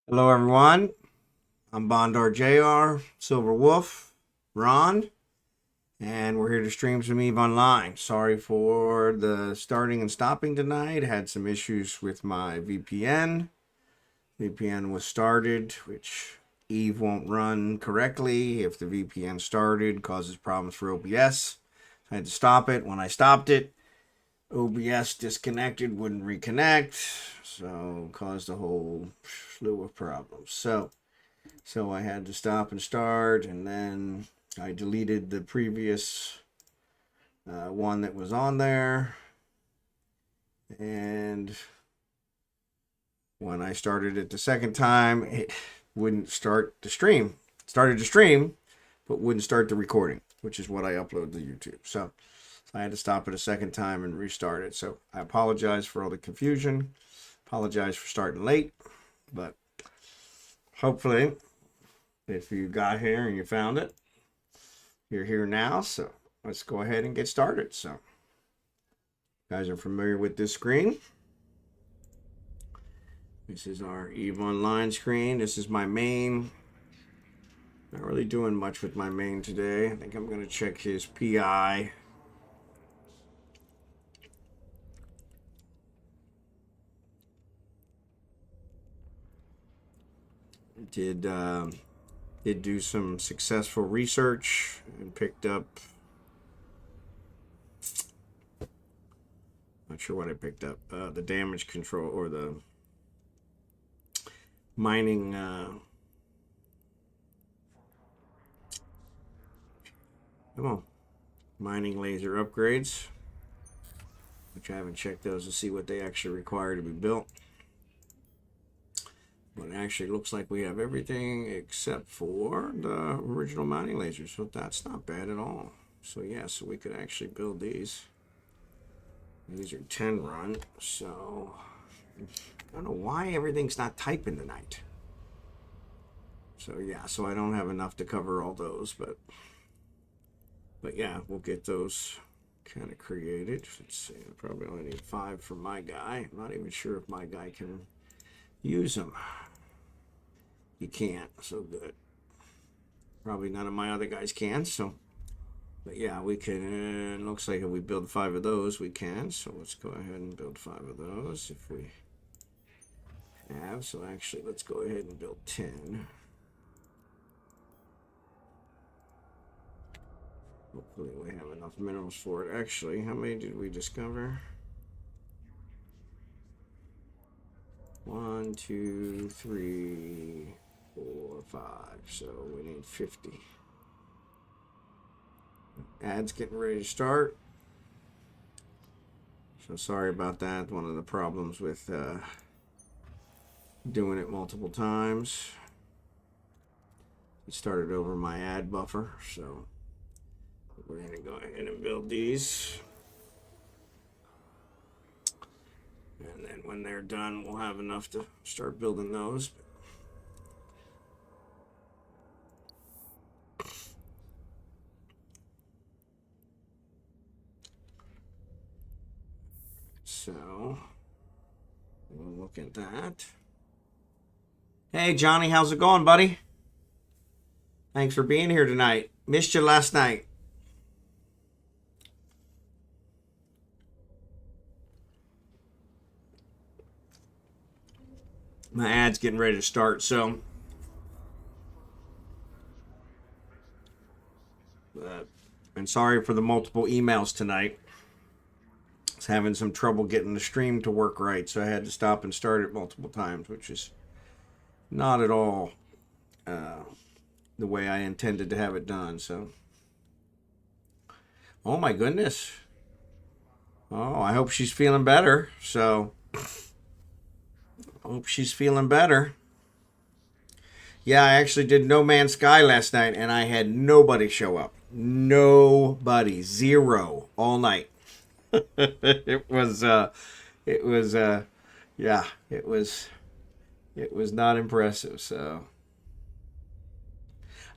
Hello, everyone. I'm Bondar JR, Silver Wolf, Ron, and we're here to stream some eveonline. Sorry for the starting and stopping tonight. Had some issues with my VPN. VPN was started, which Eve won't run correctly if the VPN started, causes problems for OBS. I had to stop it. When I stopped it, OBS disconnected, wouldn't reconnect, so caused a whole slew of problems. So I had to stop and start, and then I deleted the previous one that was on there. And when I started it the second time, it wouldn't start the stream. It started to stream, but wouldn't start the recording, which is what I upload to YouTube. So I had to stop it a second time and restart it. So I apologize for all the confusion. Apologize for starting late, but hopefully if you got here and you found it, you're here now. So let's go ahead and get started. So you guys are familiar with this screen. This is our eveonline screen. This is my main. Not really doing much with my main today. I think I'm going to check his PI. Did do some successful research and picked up, not sure what I picked up, the damage control or the mining mining laser upgrades, which I haven't checked those to see what they actually require to be built. But it actually looks like we have everything except for the original mining lasers, so that's not bad at all. So yeah, so we could actually build these. These are 10 run, so I don't know why everything's not typing tonight. So yeah, so I don't have enough to cover all those, but yeah, we'll get those kind of created. Let's see, I probably only need 5 for my guy. I'm not even sure if my guy can use them. You can't, so good. Probably none of my other guys can, so. But yeah, we can, looks like if we build 5 of those, we can. So let's go ahead and build 5 of those if we have. So actually, let's go ahead and build 10. Hopefully we have enough minerals for it. Actually, how many did we discover? 1, 2, 3, 4, 5. So we need 50. Ads getting ready to start. So sorry about that. One of the problems with doing it multiple times. It started over my ad buffer, so we're going to go ahead and build these. And then when they're done, we'll have enough to start building those. So we'll look at that. Hey, Johnny, how's it going, buddy? Thanks for being here tonight. Missed you last night. My ad's getting ready to start, so and sorry for the multiple emails tonight. I was having some trouble getting the stream to work right, so I had to stop and start it multiple times, which is not at all the way I intended to have it done. So, oh my goodness. Oh, I hope she's feeling better. So, I hope she's feeling better. Yeah, I actually did No Man's Sky last night, and I had nobody show up. Nobody, 0 all night. it was yeah, it was not impressive. So,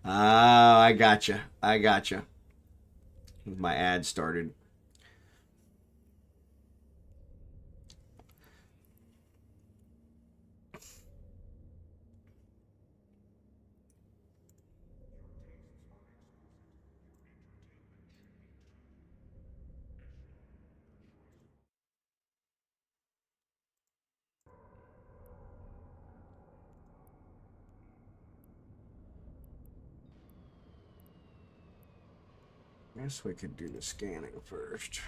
I gotcha. My ad started. Guess we could do the scanning first.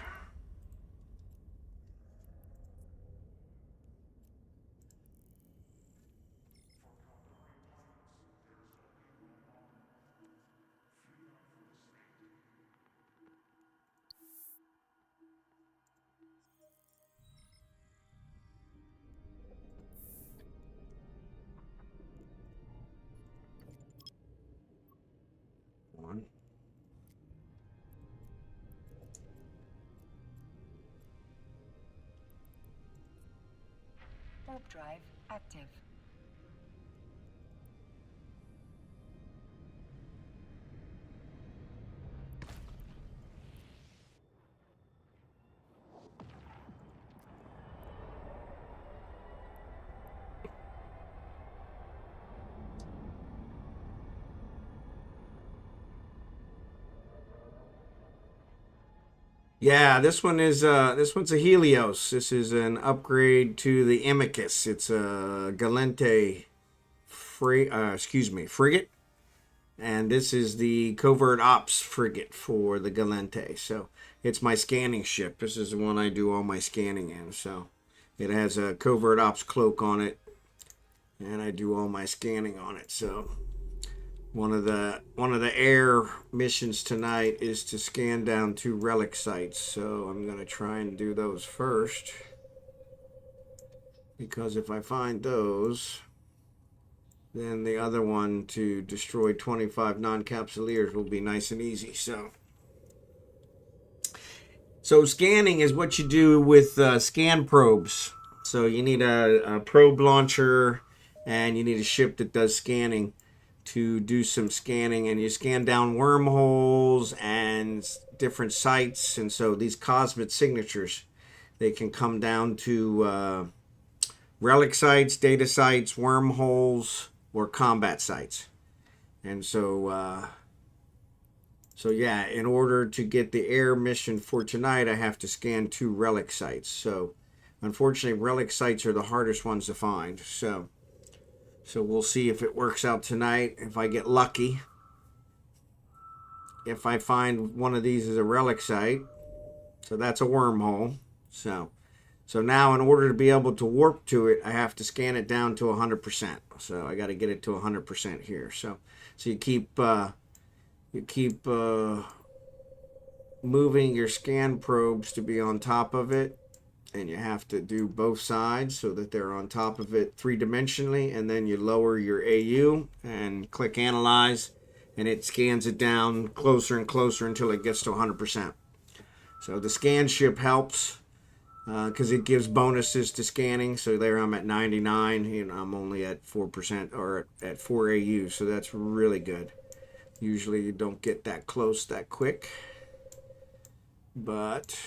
One. Warp drive active. Yeah, this one's a Helios. This is an upgrade to the Amicus. It's a Galente frigate, and this is the covert ops frigate for the Galente. So it's my scanning ship. This is the one I do all my scanning in. So it has a covert ops cloak on it, and I do all my scanning on it. So one of the air missions tonight is to scan down 2 relic sites. So I'm gonna try and do those first, because if I find those, then the other one to destroy 25 non-capsuleers will be nice and easy. So scanning is what you do with scan probes. So you need a probe launcher, and you need a ship that does scanning to do some scanning, and you scan down wormholes and different sites. And so these cosmic signatures, they can come down to relic sites, data sites, wormholes, or combat sites. And so yeah, in order to get the air mission for tonight, I have to scan 2 relic sites. So unfortunately, relic sites are the hardest ones to find. So we'll see if it works out tonight, if I get lucky. If I find one of these is a relic site, so that's a wormhole. So now in order to be able to warp to it, I have to scan it down to 100%. So I got to get it to 100% here. So you keep moving your scan probes to be on top of it, and you have to do both sides so that they're on top of it 3-dimensionally, and then you lower your AU and click analyze, and it scans it down closer and closer until it gets to 100%. So the scan ship helps because it gives bonuses to scanning. So there I'm at 99, and I'm only at 4% or at 4 AU, so that's really good. Usually you don't get that close that quick, but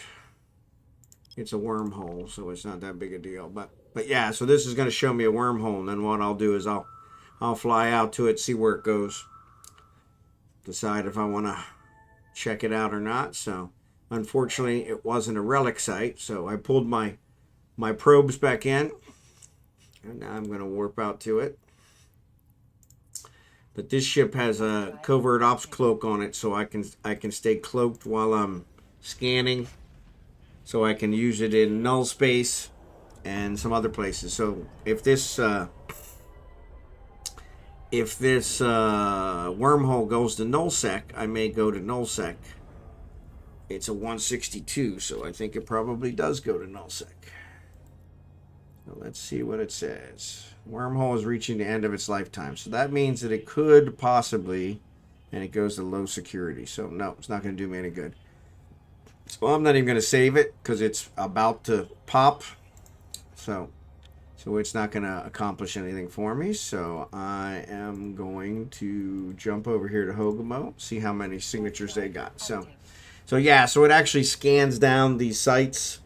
it's a wormhole, so it's not that big a deal. But yeah, so this is going to show me a wormhole, and then what I'll do is I'll fly out to it, see where it goes, decide if I want to check it out or not. So unfortunately, it wasn't a relic site, so I pulled my probes back in, and now I'm going to warp out to it. But this ship has a covert ops cloak on it, so I can stay cloaked while I'm scanning. So I can use it in null space and some other places. So if this wormhole goes to nullsec, I may go to nullsec. It's a 162, so I think it probably does go to nullsec. So let's see what it says. Wormhole is reaching the end of its lifetime. So that means that it could possibly, and it goes to low security. So no, it's not going to do me any good. So I'm not even going to save it because it's about to pop. So it's not going to accomplish anything for me. So I am going to jump over here to Hogamo, see how many signatures they got. So yeah, so it actually scans down these sites.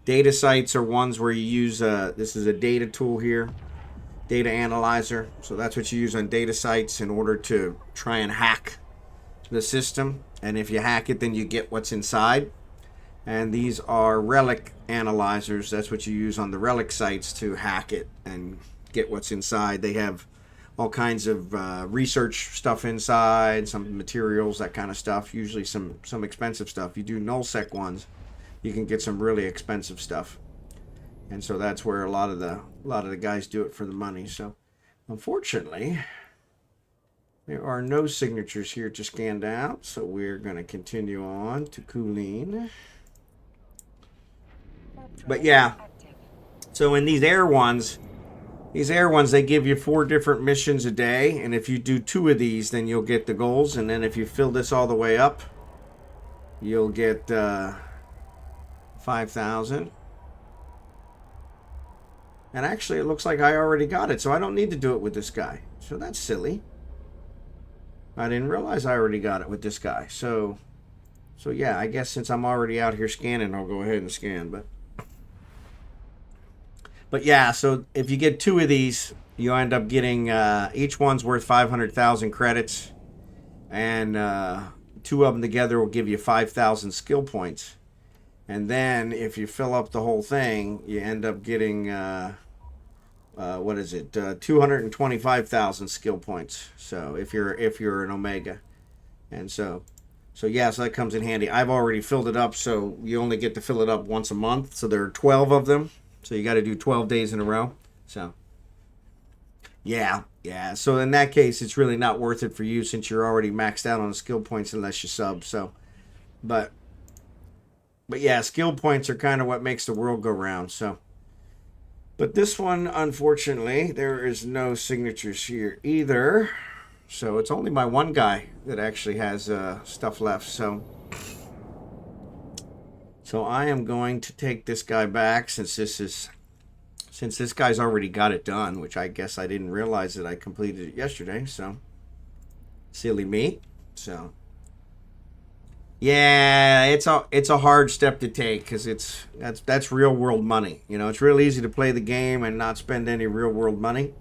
Data sites are ones where you use, this is a data tool here, data analyzer. So that's what you use on data sites in order to try and hack the system. And if you hack it, then you get what's inside. And these are relic analyzers. That's what you use on the relic sites to hack it and get what's inside. They have all kinds of research stuff inside, some materials, that kind of stuff. Usually some expensive stuff. You do nullsec ones, you can get some really expensive stuff, and so that's where a lot of the guys do it for the money. So unfortunately, there are no signatures here to scan out, so we're going to continue on to Kulin. But yeah, so in these air ones, they give you 4 different missions a day, and if you do 2 of these, then you'll get the goals, and then if you fill this all the way up, you'll get 5,000. And actually, it looks like I already got it, so I don't need to do it with this guy. So that's silly. I didn't realize I already got it with this guy. So yeah, I guess since I'm already out here scanning, I'll go ahead and scan. But yeah, so if you get 2 of these, you end up getting, each one's worth 500,000 credits. And 2 of them together will give you 5,000 skill points. And then if you fill up the whole thing, you end up getting, 225,000 skill points. So if you're an Omega. And so yeah, so that comes in handy. I've already filled it up, so you only get to fill it up once a month. So there are 12 of them. So you got to do 12 days in a row. So yeah. So in that case, it's really not worth it for you since you're already maxed out on skill points unless you sub. So, but yeah, skill points are kind of what makes the world go round. So, but this one, unfortunately, there is no signatures here either. So it's only my one guy that actually has stuff left. So I am going to take this guy back since this guy's already got it done, which I guess I didn't realize that I completed it yesterday. So silly me. So yeah, it's a hard step to take because that's real world money. You know, it's real easy to play the game and not spend any real world money.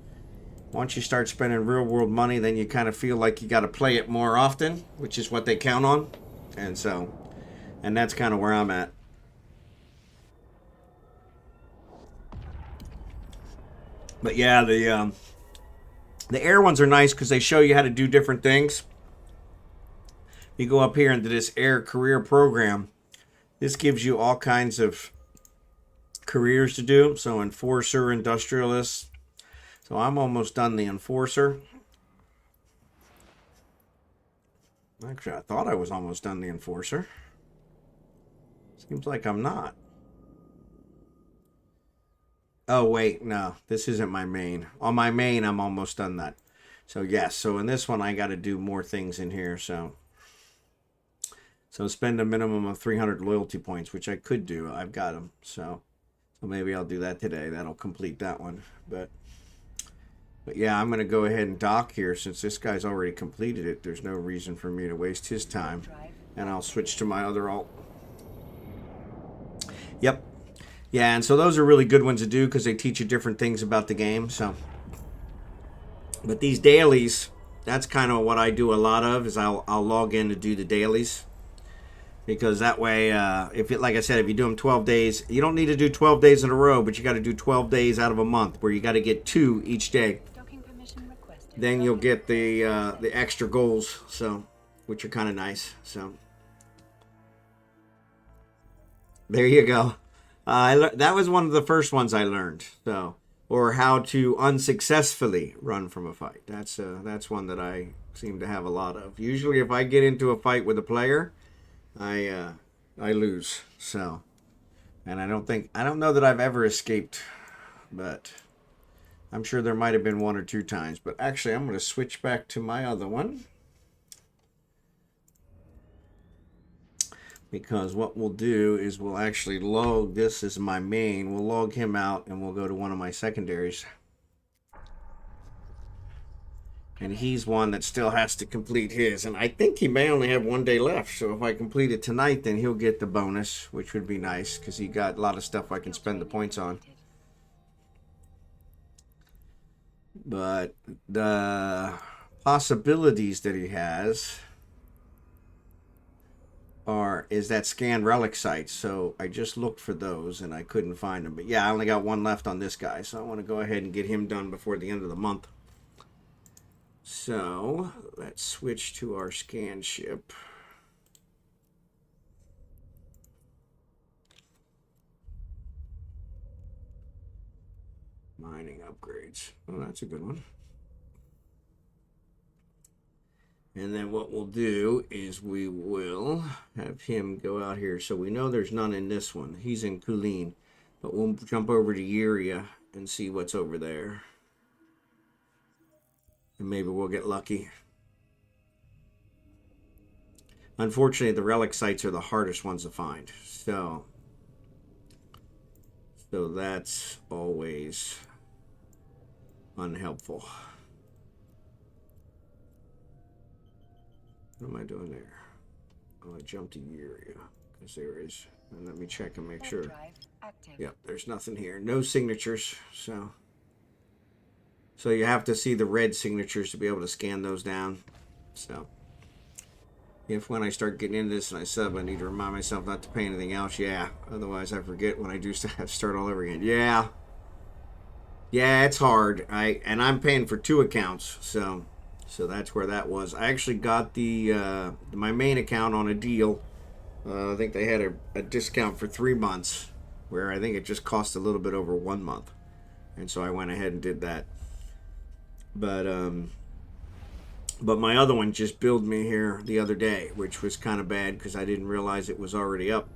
Once you start spending real world money, then you kind of feel like you got to play it more often, which is what they count on, and that's kind of where I'm at. But yeah, the air ones are nice because they show you how to do different things. You go up here into this air career program. This gives you all kinds of careers to do. So enforcer, industrialist. So I'm almost done the enforcer. Actually, I thought I was almost done the enforcer. Seems like I'm not. Oh, wait, no. This isn't my main. On my main, I'm almost done that. So, yes. So, in this one, I got to do more things in here. So spend a minimum of 300 loyalty points, which I could do. I've got them. So maybe I'll do that today. That'll complete that one. But yeah, I'm going to go ahead and dock here. Since this guy's already completed it, there's no reason for me to waste his time. And I'll switch to my other alt. Yep. Yeah, and so those are really good ones to do because they teach you different things about the game. So, but these dailies, that's kind of what I do a lot of. Is I'll log in to do the dailies because that way, like I said, if you do them 12 days, you don't need to do 12 days in a row, but you got to do 12 days out of a month where you got to get 2 each day. Then you'll get the extra goals, so which are kind of nice. So there you go. That was one of the first ones I learned. So, or how to unsuccessfully run from a fight. That's one that I seem to have a lot of. Usually, if I get into a fight with a player, I lose. So, and I don't know that I've ever escaped, but I'm sure there might have been 1 or 2 times. But actually, I'm going to switch back to my other one. Because what we'll do is we'll actually log this as my main. We'll log him out and we'll go to one of my secondaries. And he's one that still has to complete his. And I think he may only have 1 day left. So if I complete it tonight, then he'll get the bonus, which would be nice because he got a lot of stuff I can spend the points on. But the possibilities that he has is that scan relic site. So I just looked for those and I couldn't find them. But yeah, I only got 1 left on this guy. So I want to go ahead and get him done before the end of the month. So let's switch to our scan ship. Mining upgrades. Oh, that's a good one. And then what we'll do is we will have him go out here. So we know there's none in this one. He's in Kulin. But we'll jump over to Yuria and see what's over there. And maybe we'll get lucky. Unfortunately, the relic sites are the hardest ones to find. So that's always unhelpful. What am I doing there? Oh, I jumped to Yuria because there is. And let me check and make sure. Yep, there's nothing here. No signatures. So you have to see the red signatures to be able to scan those down. So if when I start getting into this and I sub, I need to remind myself not to pay anything else. Yeah. Otherwise, I forget when I do have to start all over again. Yeah. Yeah, it's hard. I'm paying for 2 accounts. So that's where that was. I actually got the my main account on a deal. I think they had a discount for 3 months, where I think it just cost a little bit over 1 month, and so I went ahead and did that. But my other one just billed me here the other day, which was kind of bad because I didn't realize it was already up.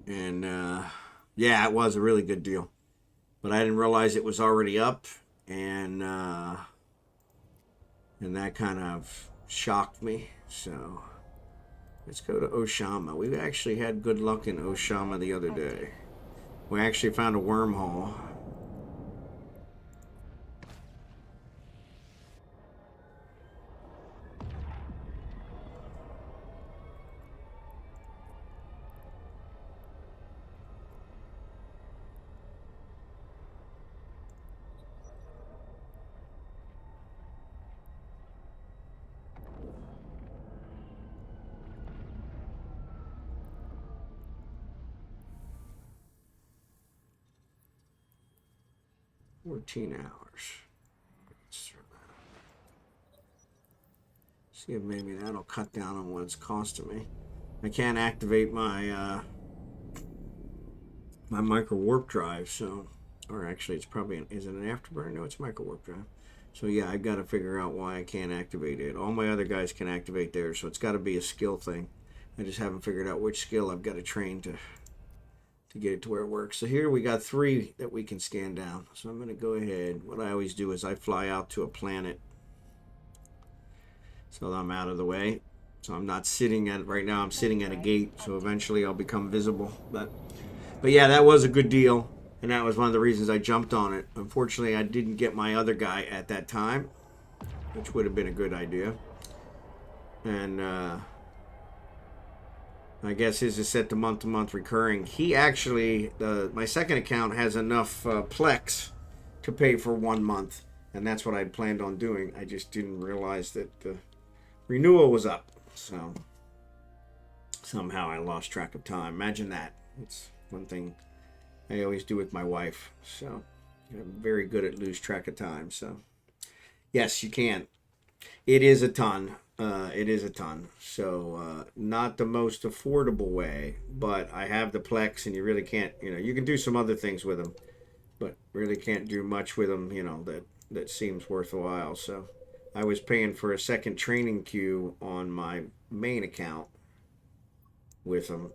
And yeah, it was a really good deal, but I didn't realize it was already up, and that kind of shocked me. So let's go to Oshama. We actually had good luck in Oshama the other day. We actually found a wormhole. $14. See if maybe that'll cut down on what it's costing me. I can't activate my my micro warp drive, so, or actually it's probably is it an afterburner? No, it's micro warp drive. So yeah, I got to figure out why I can't activate it. All my other guys can activate theirs, so it's got to be a skill thing. I just haven't figured out which skill I've got to train to get it to where it works. So here we got 3 that we can scan down. So I'm going to go ahead. What I always do is I fly out to a planet, so I'm out of the way. So I'm not sitting at, right now I'm sitting at a gate, so eventually I'll become visible. But yeah, that was a good deal, and that was one of the reasons I jumped on it. Unfortunately, I didn't get my other guy at that time, which would have been a good idea. And I guess his is set to month recurring. He actually, my second account has enough Plex to pay for 1 month, and that's what I'd planned on doing. I just didn't realize that the renewal was up, so somehow I lost track of time. Imagine that. It's one thing I always do with my wife, so I'm very good at lose track of time. So yes, you can. It is a ton. It is a ton. So not the most affordable way, but I have the Plex, and you really can't, you can do some other things with them, but really can't do much with them, that seems worthwhile. So I was paying for a second training queue on my main account with them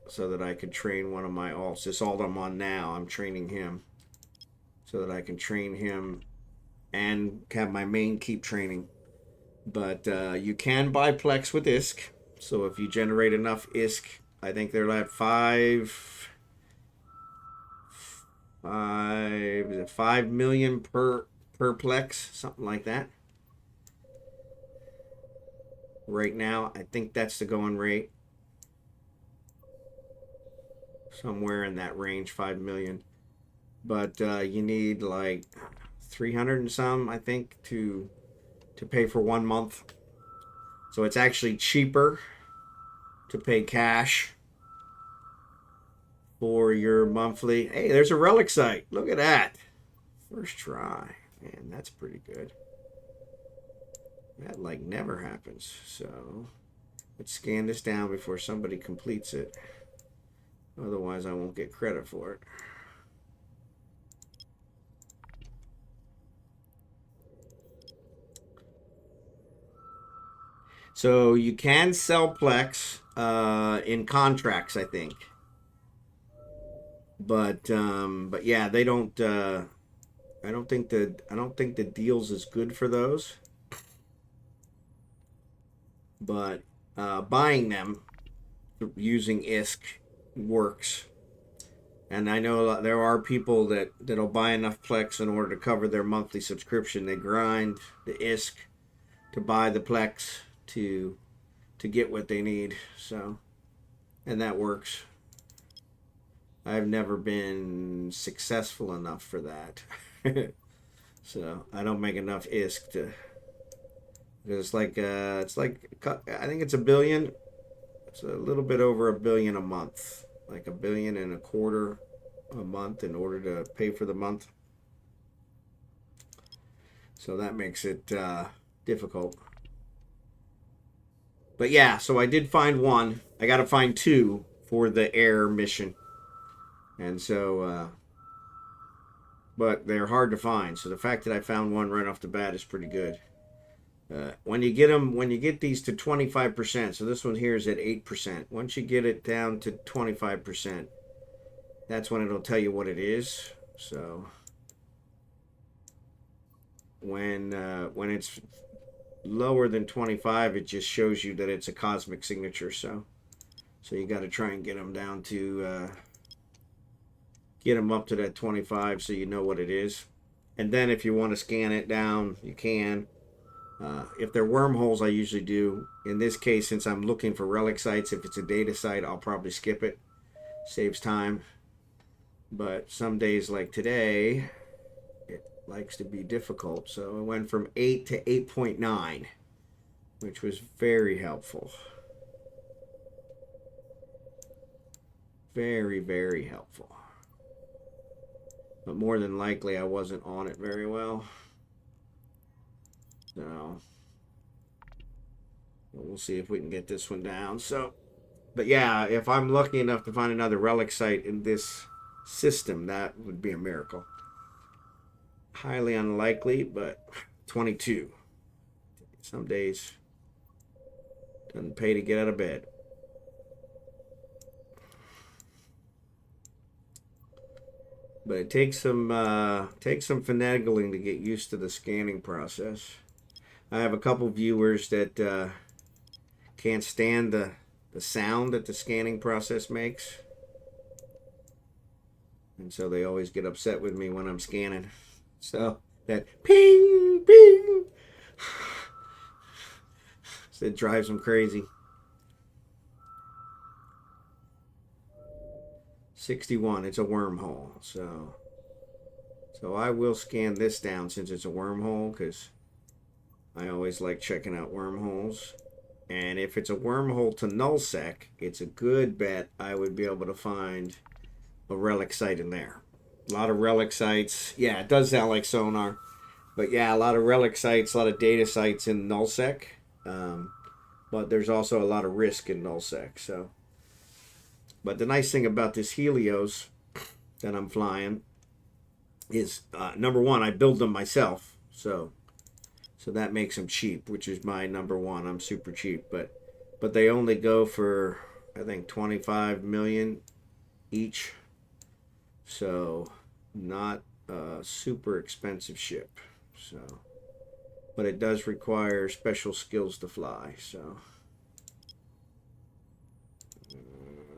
so that I could train one of my alts. This alt I'm on now, I'm training him so that I can train him and have my main keep training. But you can buy Plex with ISK. So if you generate enough ISK, I think they're at 5 million per Plex, something like that. Right now, I think that's the going rate. Somewhere in that range, 5 million. But you need like 300 and some, I think, to pay for 1 month. So it's actually cheaper to pay cash for your monthly. Hey, there's a relic site. Look at that. First try. And that's pretty good. That like never happens. So let's scan this down before somebody completes it. Otherwise, I won't get credit for it. So you can sell Plex in contracts, I think. But yeah, they don't. I don't think the deals is good for those. But buying them using ISK works. And I know there are people that'll buy enough Plex in order to cover their monthly subscription. They grind the ISK to buy the Plex to get what they need. So, and that works. I've never been successful enough for that. So I don't make enough ISK to. It's like I think it's $1 billion. It's a little bit over $1 billion a month, like $1.25 billion a month in order to pay for the month. So that makes it difficult. But yeah, so I did find one. I got to find two for the air mission, and so but they're hard to find. So the fact that I found one right off the bat is pretty good. When you get these to 25%, so this one here is at 8%. Once you get it down to 25%, that's when it'll tell you what it is. So when it's lower than 25, it just shows you that it's a cosmic signature. So you got to try and get them down to get them up to that 25, so you know what it is. And then if you want to scan it down, you can. If they're wormholes, I usually do. In this case, since I'm looking for relic sites, if it's a data site, I'll probably skip it. Saves time. But some days like today, it likes to be difficult. So it went from 8 to 8.9, which was very helpful. Very, very helpful. But more than likely, I wasn't on it very well. So we'll see if we can get this one down. So, but yeah, if I'm lucky enough to find another relic site in this system, that would be a miracle. Highly unlikely, but 22. Some days doesn't pay to get out of bed. But it takes some finagling to get used to the scanning process. I have a couple viewers that can't stand the sound that the scanning process makes. And so they always get upset with me when I'm scanning. So that ping, ping, so it drives them crazy. 61, it's a wormhole. So I will scan this down since it's a wormhole, because I always like checking out wormholes. And if it's a wormhole to nullsec, it's a good bet I would be able to find a relic site in there. A lot of relic sites. Yeah, it does sound like sonar. But yeah, a lot of relic sites, a lot of data sites in nullsec. But there's also a lot of risk in nullsec. So, but the nice thing about this Helios that I'm flying is, number one, I build them myself. So that makes them cheap, which is my number one. I'm super cheap, but they only go for, I think, 25 million each. So not a super expensive ship. So, but it does require special skills to fly. So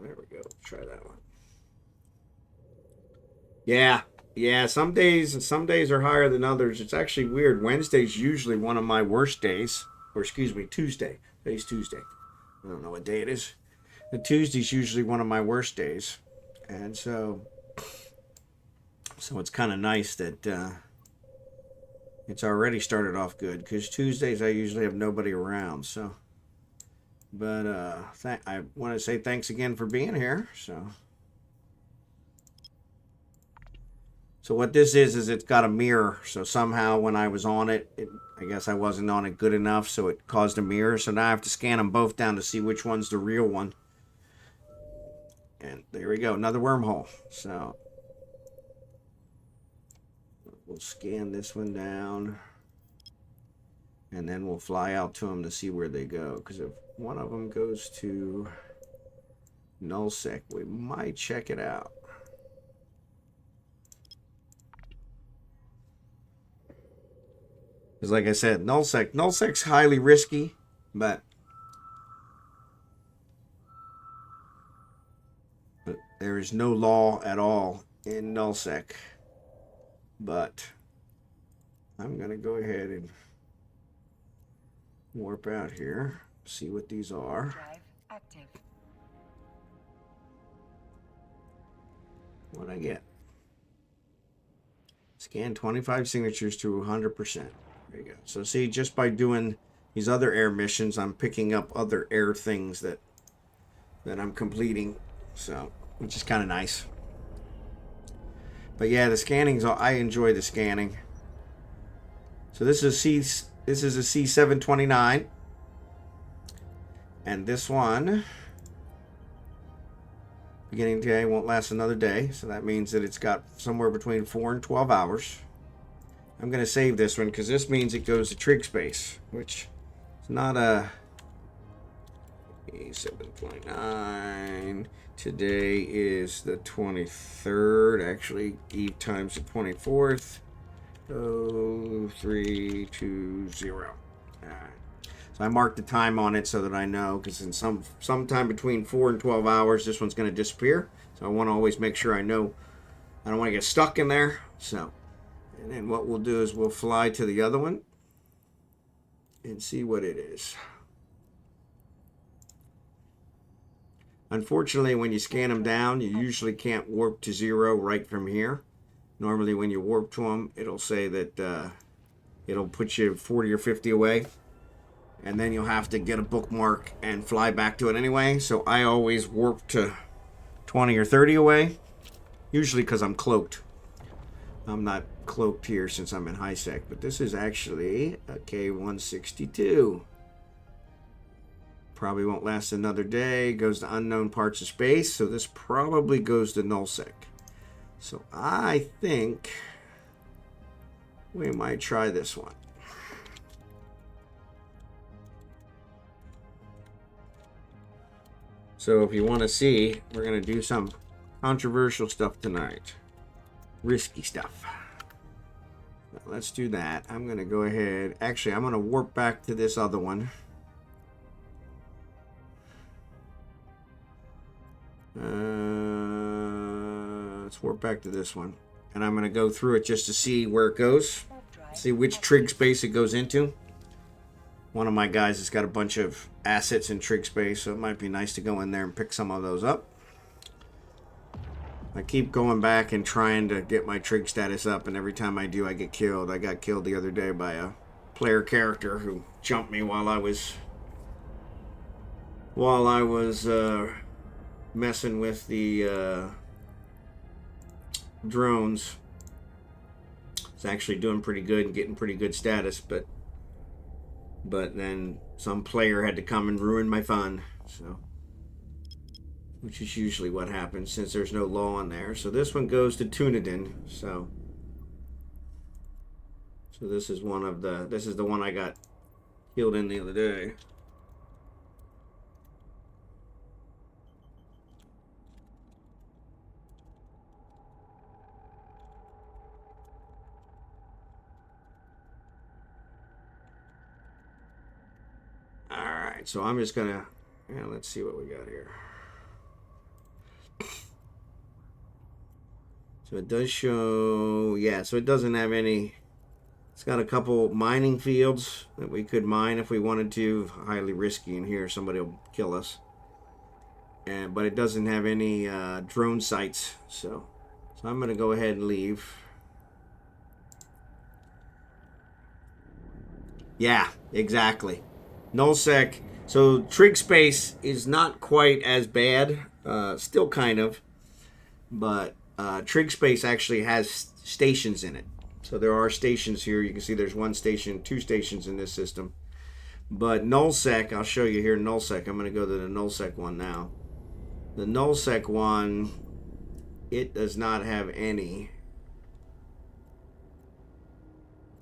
there we go. Try that one. Yeah. Yeah, some days are higher than others. It's actually weird. Wednesday's usually one of my worst days. Or excuse me, Tuesday. Today's Tuesday. I don't know what day it is. The Tuesday's usually one of my worst days. And so it's kind of nice that it's already started off good, because Tuesdays I usually have nobody around. So, but I want to say thanks again for being here. So what this is it's got a mirror. So somehow when I was on it, I guess I wasn't on it good enough, so it caused a mirror. So now I have to scan them both down to see which one's the real one. And there we go, another wormhole. So we'll scan this one down. And then we'll fly out to them to see where they go. Because if one of them goes to nullsec, we might check it out. Because like I said, nullsec's highly risky, but there is no law at all in nullsec. But I'm going to go ahead and warp out here, see what these are. Drive active. What'd I get? Scan 25 signatures to 100%. There you go. So see, just by doing these other air missions, I'm picking up other air things that I'm completing. So, which is kind of nice. But yeah, the scanning's I enjoy the scanning. So this is a C729. And this one, beginning today, won't last another day. So that means that it's got somewhere between 4 and 12 hours. I'm going to save this one because this means it goes to trig space, which is not a C729. Today is the 23rd. Actually, Eve times the 24th. 0320. All right. So I marked the time on it so that I know, because in sometime between 4 and 12 hours, this one's going to disappear. So I want to always make sure I know. I don't want to get stuck in there. So, and then what we'll do is we'll fly to the other one and see what it is. Unfortunately, when you scan them down, you usually can't warp to 0 right from here. Normally, when you warp to them, it'll say that it'll put you 40 or 50 away. And then you'll have to get a bookmark and fly back to it anyway. So I always warp to 20 or 30 away. Usually because I'm cloaked. I'm not cloaked here since I'm in high sec. But this is actually a K162. Probably won't last another day. Goes to unknown parts of space. So this probably goes to nullsec. So I think we might try this one. So if you want to see, we're going to do some controversial stuff tonight. Risky stuff. Now, let's do that. I'm going to go ahead. Actually, I'm going to warp back to this other one. Let's warp back to this one. And I'm going to go through it just to see where it goes. See which trig space it goes into. One of my guys has got a bunch of assets in trig space, so it might be nice to go in there and pick some of those up. I keep going back and trying to get my trig status up, and every time I do, I get killed. I got killed the other day by a player character who jumped me while I was messing with the drones. It's actually doing pretty good and getting pretty good status, but then some player had to come and ruin my fun, so, which is usually what happens since there's no law in there. So this one goes to Tunadin. So this is the one I got killed in the other day. So I'm just gonna, let's see what we got here. So it does show, so it doesn't have any, it's got a couple mining fields that we could mine if we wanted to. Highly risky in here, somebody will kill us. But it doesn't have any drone sites, so I'm gonna go ahead and leave. Yeah, exactly. Nullsec. So trig space is not quite as bad, still kind of, but trig space actually has stations in it. So there are stations here. You can see there's one station, two stations in this system. But nullsec, I'll show you here nullsec. I'm going to go to the nullsec one now. The nullsec one, it does not have any.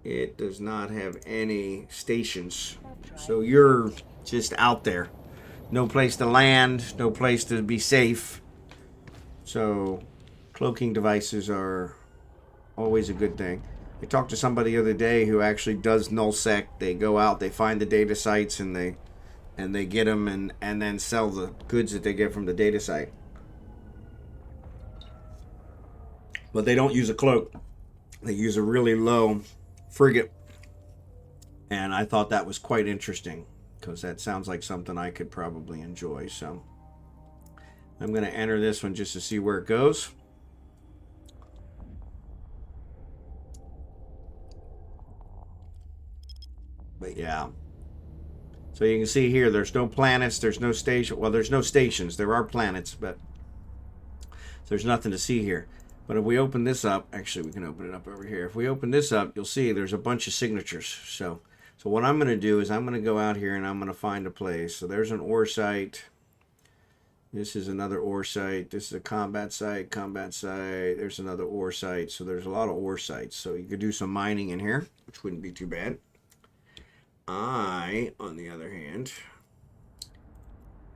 It does not have any stations. So you're just out there. No place to land, no place to be safe. So cloaking devices are always a good thing. I talked to somebody the other day who actually does nullsec. They go out, they find the data sites, and they get them and then sell the goods that they get from the data site. But they don't use a cloak. They use a really low frigate. And I thought that was quite interesting because that sounds like something I could probably enjoy. So I'm going to enter this one just to see where it goes. But yeah. So you can see here, there's no planets, there's no station. Well, there's no stations. There are planets, but there's nothing to see here. But if we open this up, actually we can open it up over here. If we open this up, you'll see there's a bunch of signatures. So what I'm going to do is I'm going to go out here and I'm going to find a place. So there's an ore site. This is another ore site. This is a combat site, combat site. There's another ore site. So there's a lot of ore sites. So you could do some mining in here, which wouldn't be too bad. On the other hand,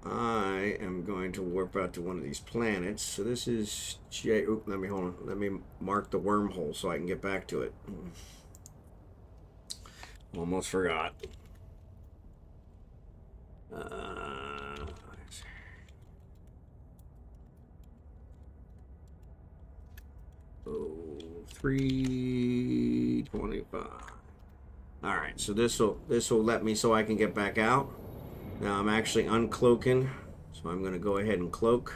I am going to warp out to one of these planets. So this is hold on. Let me mark the wormhole so I can get back to it. Almost forgot. Oh, 325. All right, so this will let me so I can get back out. Now I'm actually uncloaking, so I'm going to go ahead and cloak,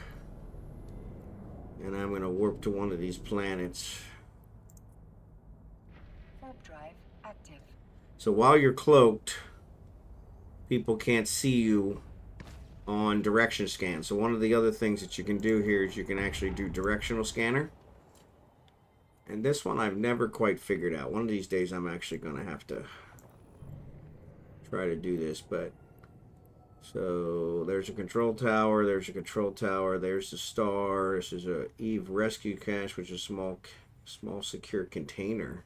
and I'm going to warp to one of these planets. Warp drive active. So while you're cloaked, people can't see you on direction scan. So one of the other things that you can do here is you can actually do directional scanner. And this one I've never quite figured out. One of these days I'm actually going to have to try to do this. But so there's a control tower. There's a control tower. There's the star. This is a Eve rescue cache, which is a small secure container.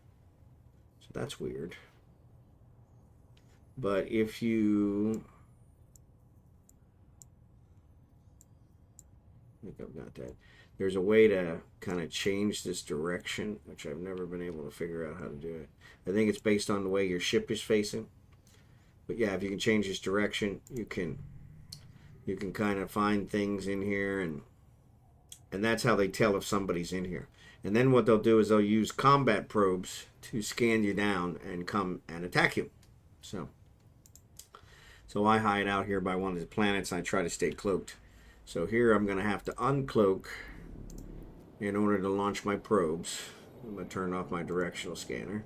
So that's weird. But if you... I think I've got that. There's a way to kind of change this direction, which I've never been able to figure out how to do it. I think it's based on the way your ship is facing. But yeah, if you can change this direction, you can kind of find things in here, and that's how they tell if somebody's in here. And then what they'll do is they'll use combat probes to scan you down and come and attack you. So I hide out here by one of the planets and I try to stay cloaked. So here I'm going to have to uncloak in order to launch my probes. I'm going to turn off my directional scanner.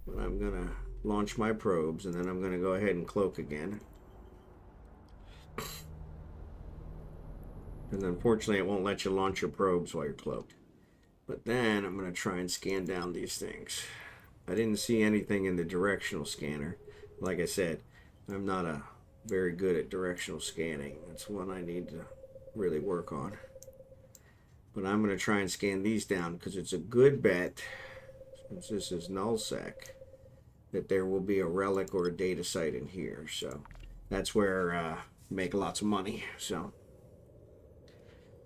But I'm going to launch my probes, and then I'm going to go ahead and cloak again. And unfortunately it won't let you launch your probes while you're cloaked. But then I'm going to try and scan down these things. I didn't see anything in the directional scanner. Like I said, I'm not very good at directional scanning. That's one I need to really work on. But I'm going to try and scan these down because it's a good bet, since this is nullsec, that there will be a relic or a data site in here. So that's where make lots of money. So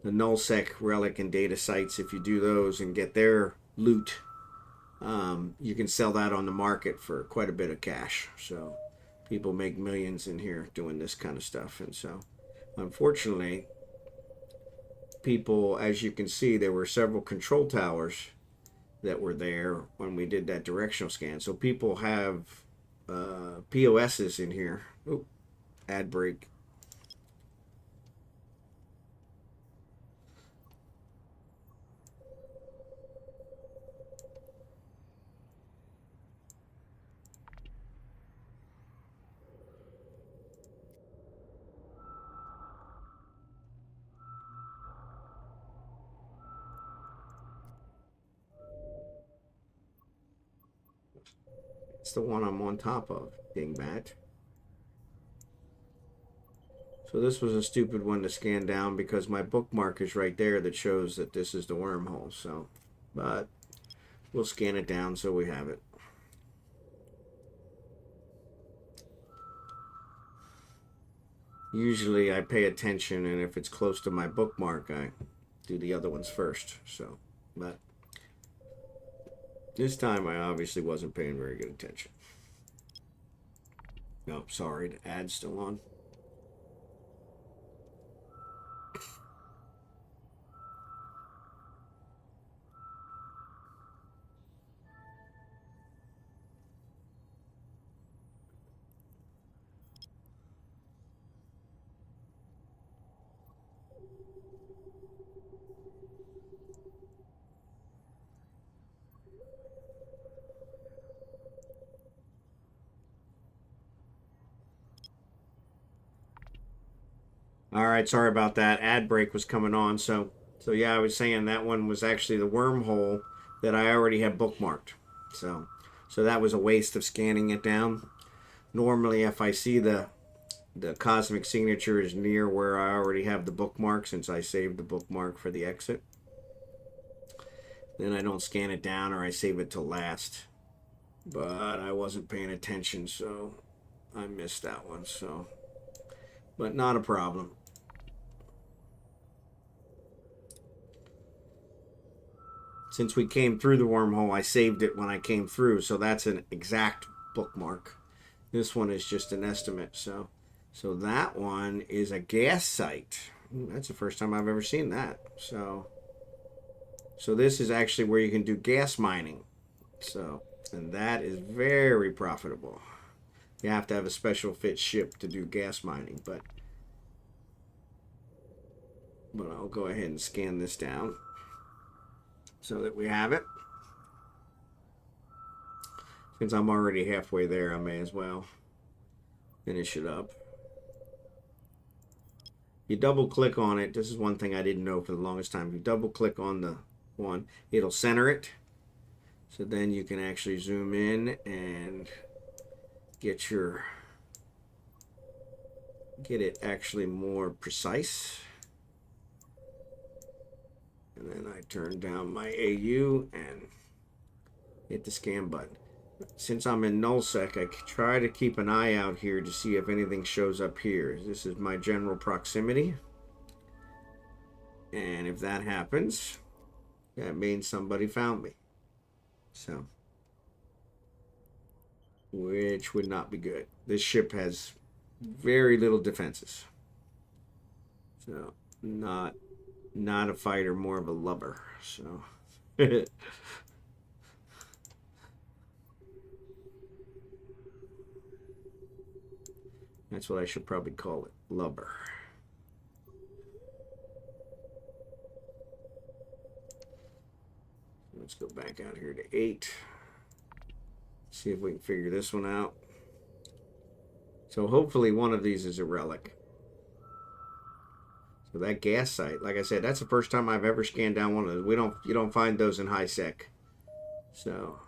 the nullsec relic and data sites, if you do those and get their loot, you can sell that on the market for quite a bit of cash. So people make millions in here doing this kind of stuff. And so unfortunately, people, as you can see, there were several control towers that were there when we did that directional scan. So people have POSs in here. Oop, ad break. It's the one I'm on top of, dingbat. So this was a stupid one to scan down because my bookmark is right there that shows that this is the wormhole. So, but we'll scan it down so we have it. Usually I pay attention, and if it's close to my bookmark, I do the other ones first. So, but this time I obviously wasn't paying very good attention. No, sorry, the ad's still on. All right, sorry about that. Ad break was coming on. So yeah, I was saying that one was actually the wormhole that I already had bookmarked. So that was a waste of scanning it down. Normally, if I see the cosmic signature is near where I already have the bookmark, since I saved the bookmark for the exit, then I don't scan it down, or I save it till last. But I wasn't paying attention, so I missed that one. So, but not a problem. Since we came through the wormhole, I saved it when I came through, so that's an exact bookmark. This one is just an estimate. So that one is a gas site. Ooh, that's the first time I've ever seen that. So this is actually where you can do gas mining. So, and that is very profitable. You have to have a special fit ship to do gas mining, but I'll go ahead and scan this down so that we have it. Since I'm already halfway there, I may as well finish it up. You double click on it. This is one thing I didn't know for the longest time. If you double click on the one, it'll center it. So then you can actually zoom in and get it actually more precise. And then I turn down my AU and hit the scan button. Since I'm in nullsec, I try to keep an eye out here to see if anything shows up here. This is my general proximity. And if that happens, that means somebody found me. So, which would not be good. This ship has very little defenses. So, not a fighter, more of a lubber. So, that's what I should probably call it, lubber. Let's go back out here to 8. See if we can figure this one out. So hopefully one of these is a relic. So that gas site, like I said, that's the first time I've ever scanned down one of those. You don't find those in high sec. So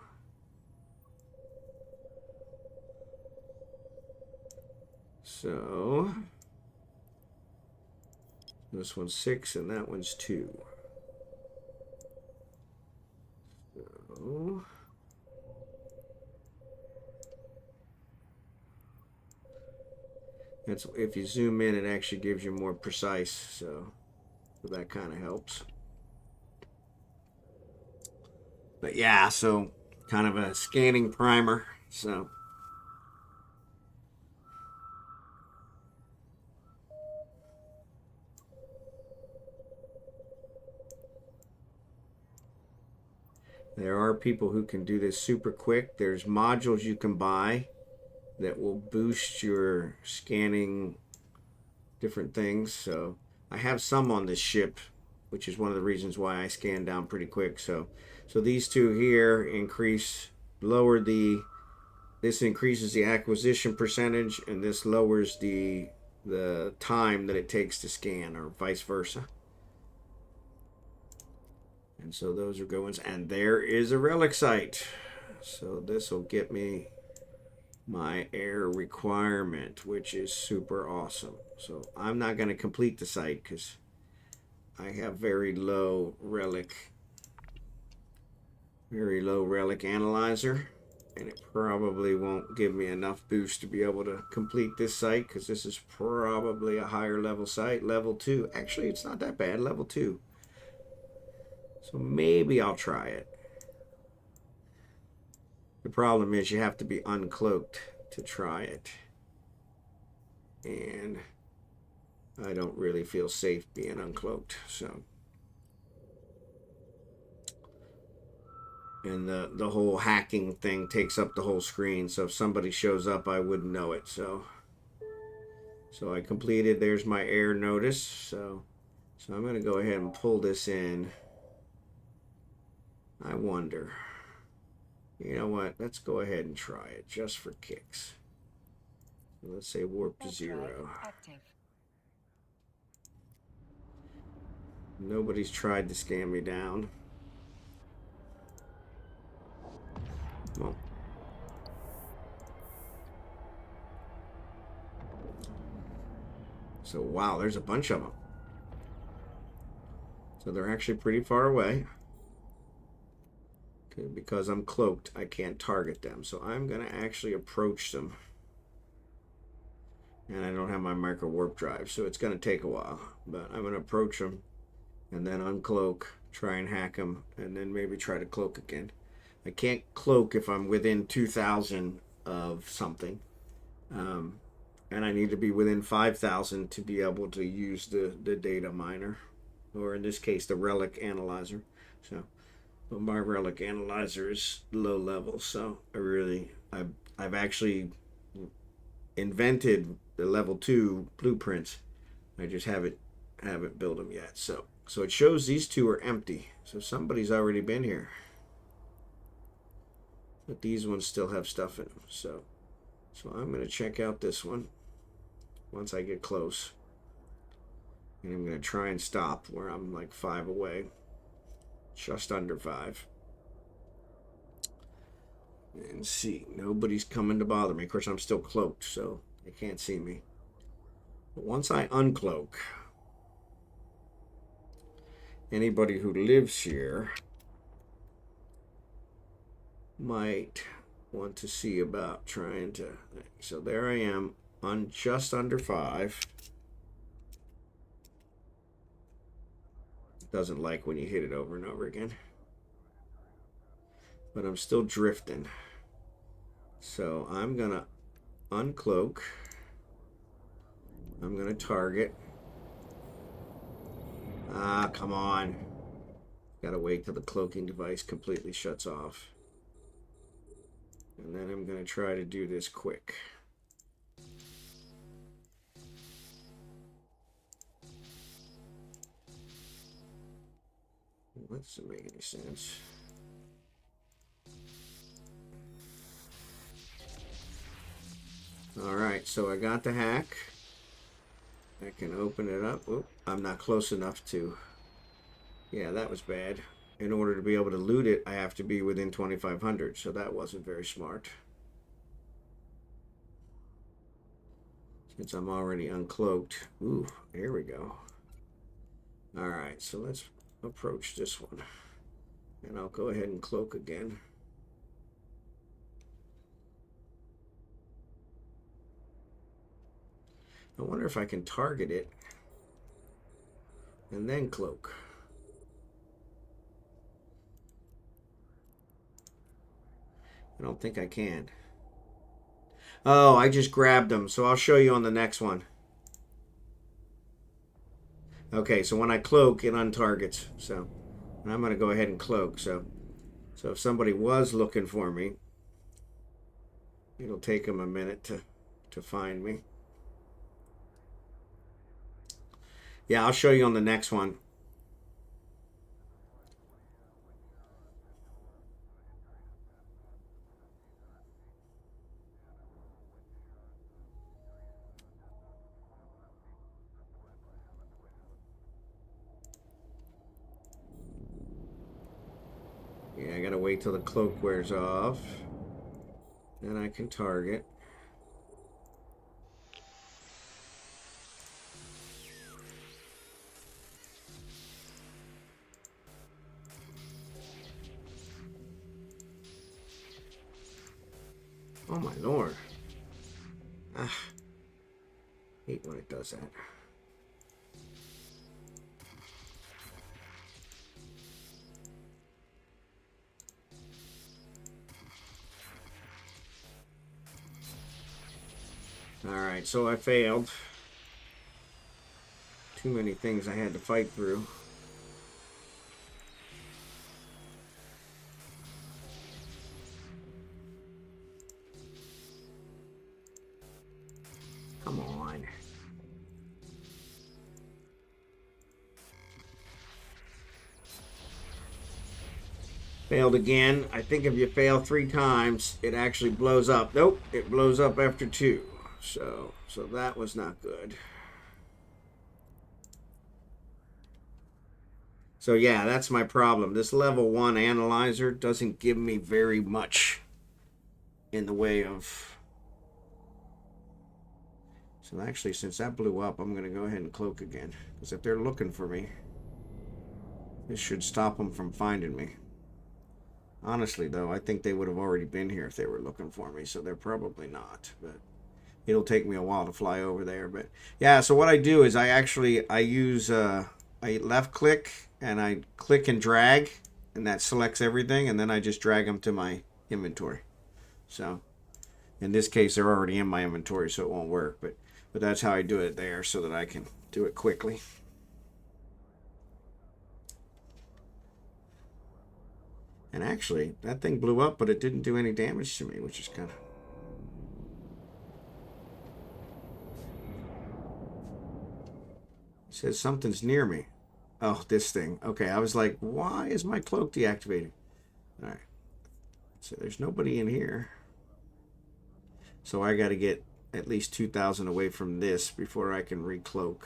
this one's 6 and that one's 2. So that's, if you zoom in, it actually gives you more precise. So that kind of helps. But yeah, so kind of a scanning primer. So there are people who can do this super quick. There's modules you can buy that will boost your scanning different things. So I have some on this ship, which is one of the reasons why I scan down pretty quick. So these two here this increases the acquisition percentage, and this lowers the time that it takes to scan, or vice versa. And so those are good ones. And there is a relic site. So this will get me my air requirement, which is super awesome. So I'm not going to complete the site because I have very low relic analyzer, and it probably won't give me enough boost to be able to complete this site because this is probably a higher level site, level 2. Actually, it's not that bad, level 2. So maybe I'll try it. The problem is you have to be uncloaked to try it. And I don't really feel safe being uncloaked, so. And the whole hacking thing takes up the whole screen, so if somebody shows up, I wouldn't know it, so I completed. There's my air notice, so I'm going to go ahead and pull this in. I wonder, you know what, let's go ahead and try it just for kicks. Let's say warp to 0. Nobody's tried to scam me down. Well, so wow, there's a bunch of them. So they're actually pretty far away. Okay, because I'm cloaked, I can't target them. So I'm going to actually approach them. And I don't have my micro warp drive, so it's going to take a while. But I'm going to approach them and then uncloak, try and hack them, and then maybe try to cloak again. I can't cloak if I'm within 2,000 of something. And I need to be within 5,000 to be able to use the data miner, or in this case, the relic analyzer. So, but my relic analyzer is low level, so I've actually invented the level 2 blueprints. I just haven't built them yet. So it shows these 2 are empty. So somebody's already been here. But these ones still have stuff in them. So I'm going to check out this one once I get close. And I'm going to try and stop where I'm like 5 away. Just under 5. And see, nobody's coming to bother me. Of course, I'm still cloaked, so they can't see me. But once I uncloak, anybody who lives here might want to see about trying to. So there I am, on just under 5. Doesn't like when you hit it over and over again. But I'm still drifting. So I'm gonna uncloak. I'm gonna target. Ah, come on. Gotta wait till the cloaking device completely shuts off. And then I'm gonna try to do this quick. That doesn't make any sense. Alright, so I got the hack. I can open it up. Oop, I'm not close enough to. Yeah, that was bad. In order to be able to loot it, I have to be within 2,500, so that wasn't very smart. Since I'm already uncloaked. Ooh, there we go. Alright, so let's approach this one. And I'll go ahead and cloak again. I wonder if I can target it and then cloak. I don't think I can. Oh, I just grabbed them, so I'll show you on the next one. Okay, so when I cloak, it untargets. So, and I'm going to go ahead and cloak. So if somebody was looking for me, it'll take them a minute to find me. Yeah, I'll show you on the next one. Yeah, I gotta wait till the cloak wears off. Then I can target. Oh my lord. Ah. Hate when it does that. Alright, so I failed. Too many things I had to fight through. Come on. Failed again. I think if you fail 3 times, it actually blows up. Nope, it blows up after 2. So that was not good. So yeah, that's my problem. This level 1 analyzer doesn't give me very much in the way of... So actually, since that blew up, I'm going to go ahead and cloak again. Because if they're looking for me, this should stop them from finding me. Honestly, though, I think they would have already been here if they were looking for me. So they're probably not. But it'll take me a while to fly over there. But yeah, so what I do is I use... I left click and I click and drag, and that selects everything, and then I just drag them to my inventory. So in this case, they're already in my inventory, so it won't work. But that's how I do it there, so that I can do it quickly. And actually, that thing blew up, but it didn't do any damage to me, which is kind of... It says something's near me. Oh, this thing. Okay, I was like, why is my cloak deactivated? All right. So there's nobody in here. So I got to get at least 2,000 away from this before I can recloak.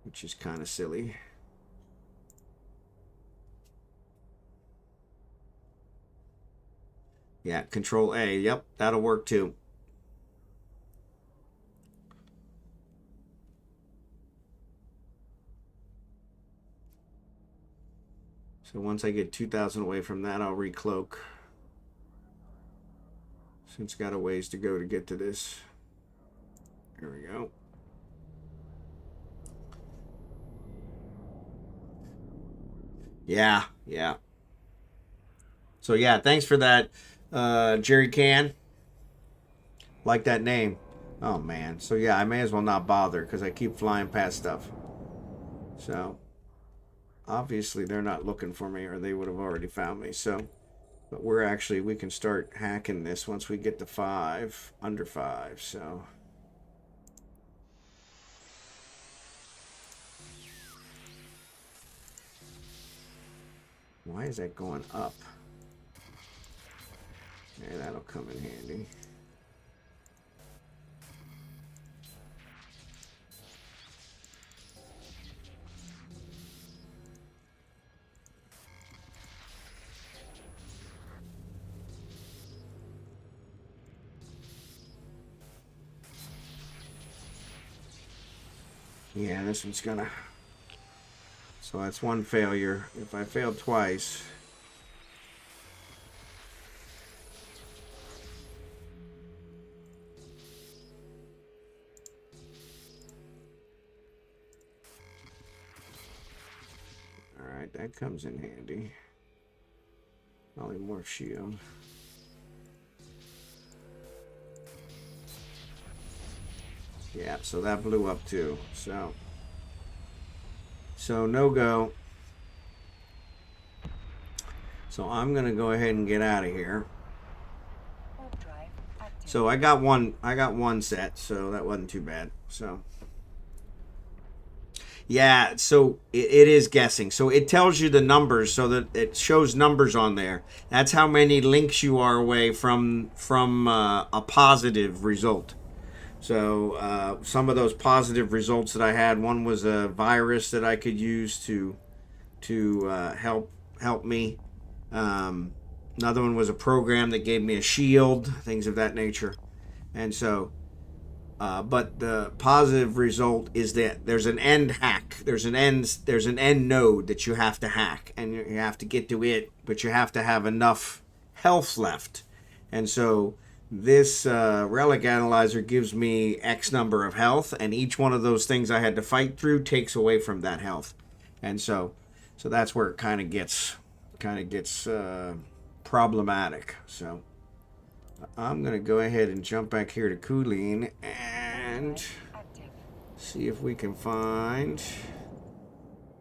Which is kind of silly. Yeah, Control A. Yep, that'll work too. So once I get 2,000 away from that, I'll recloak. Since got a ways to go to get to this. Here we go. Yeah. So yeah, thanks for that, Jerry Can. Like that name. Oh man. So yeah, I may as well not bother because I keep flying past stuff. So obviously they're not looking for me, or they would have already found me. So, but we can start hacking this once we get to 5, under 5. So. Why is that going up? Yeah, that'll come in handy. Yeah, this one's gonna... So that's one failure. If I failed twice... Alright, that comes in handy. Polymorph shield. Yeah, so that blew up too. So no go. So I'm gonna go ahead and get out of here. So I got one set, so that wasn't too bad. So yeah, so it is guessing. So it tells you the numbers, so that it shows numbers on there. That's how many links you are away from a positive result. So some of those positive results that I had, one was a virus that I could use to help me. Another one was a program that gave me a shield, things of that nature. And so, but the positive result is that there's an end hack. There's an end node that you have to hack, and you have to get to it, but you have to have enough health left. And so this relic analyzer gives me X number of health, and each one of those things I had to fight through takes away from that health. And so that's where it kind of gets problematic. So I'm gonna go ahead and jump back here to Kulin and see if we can find.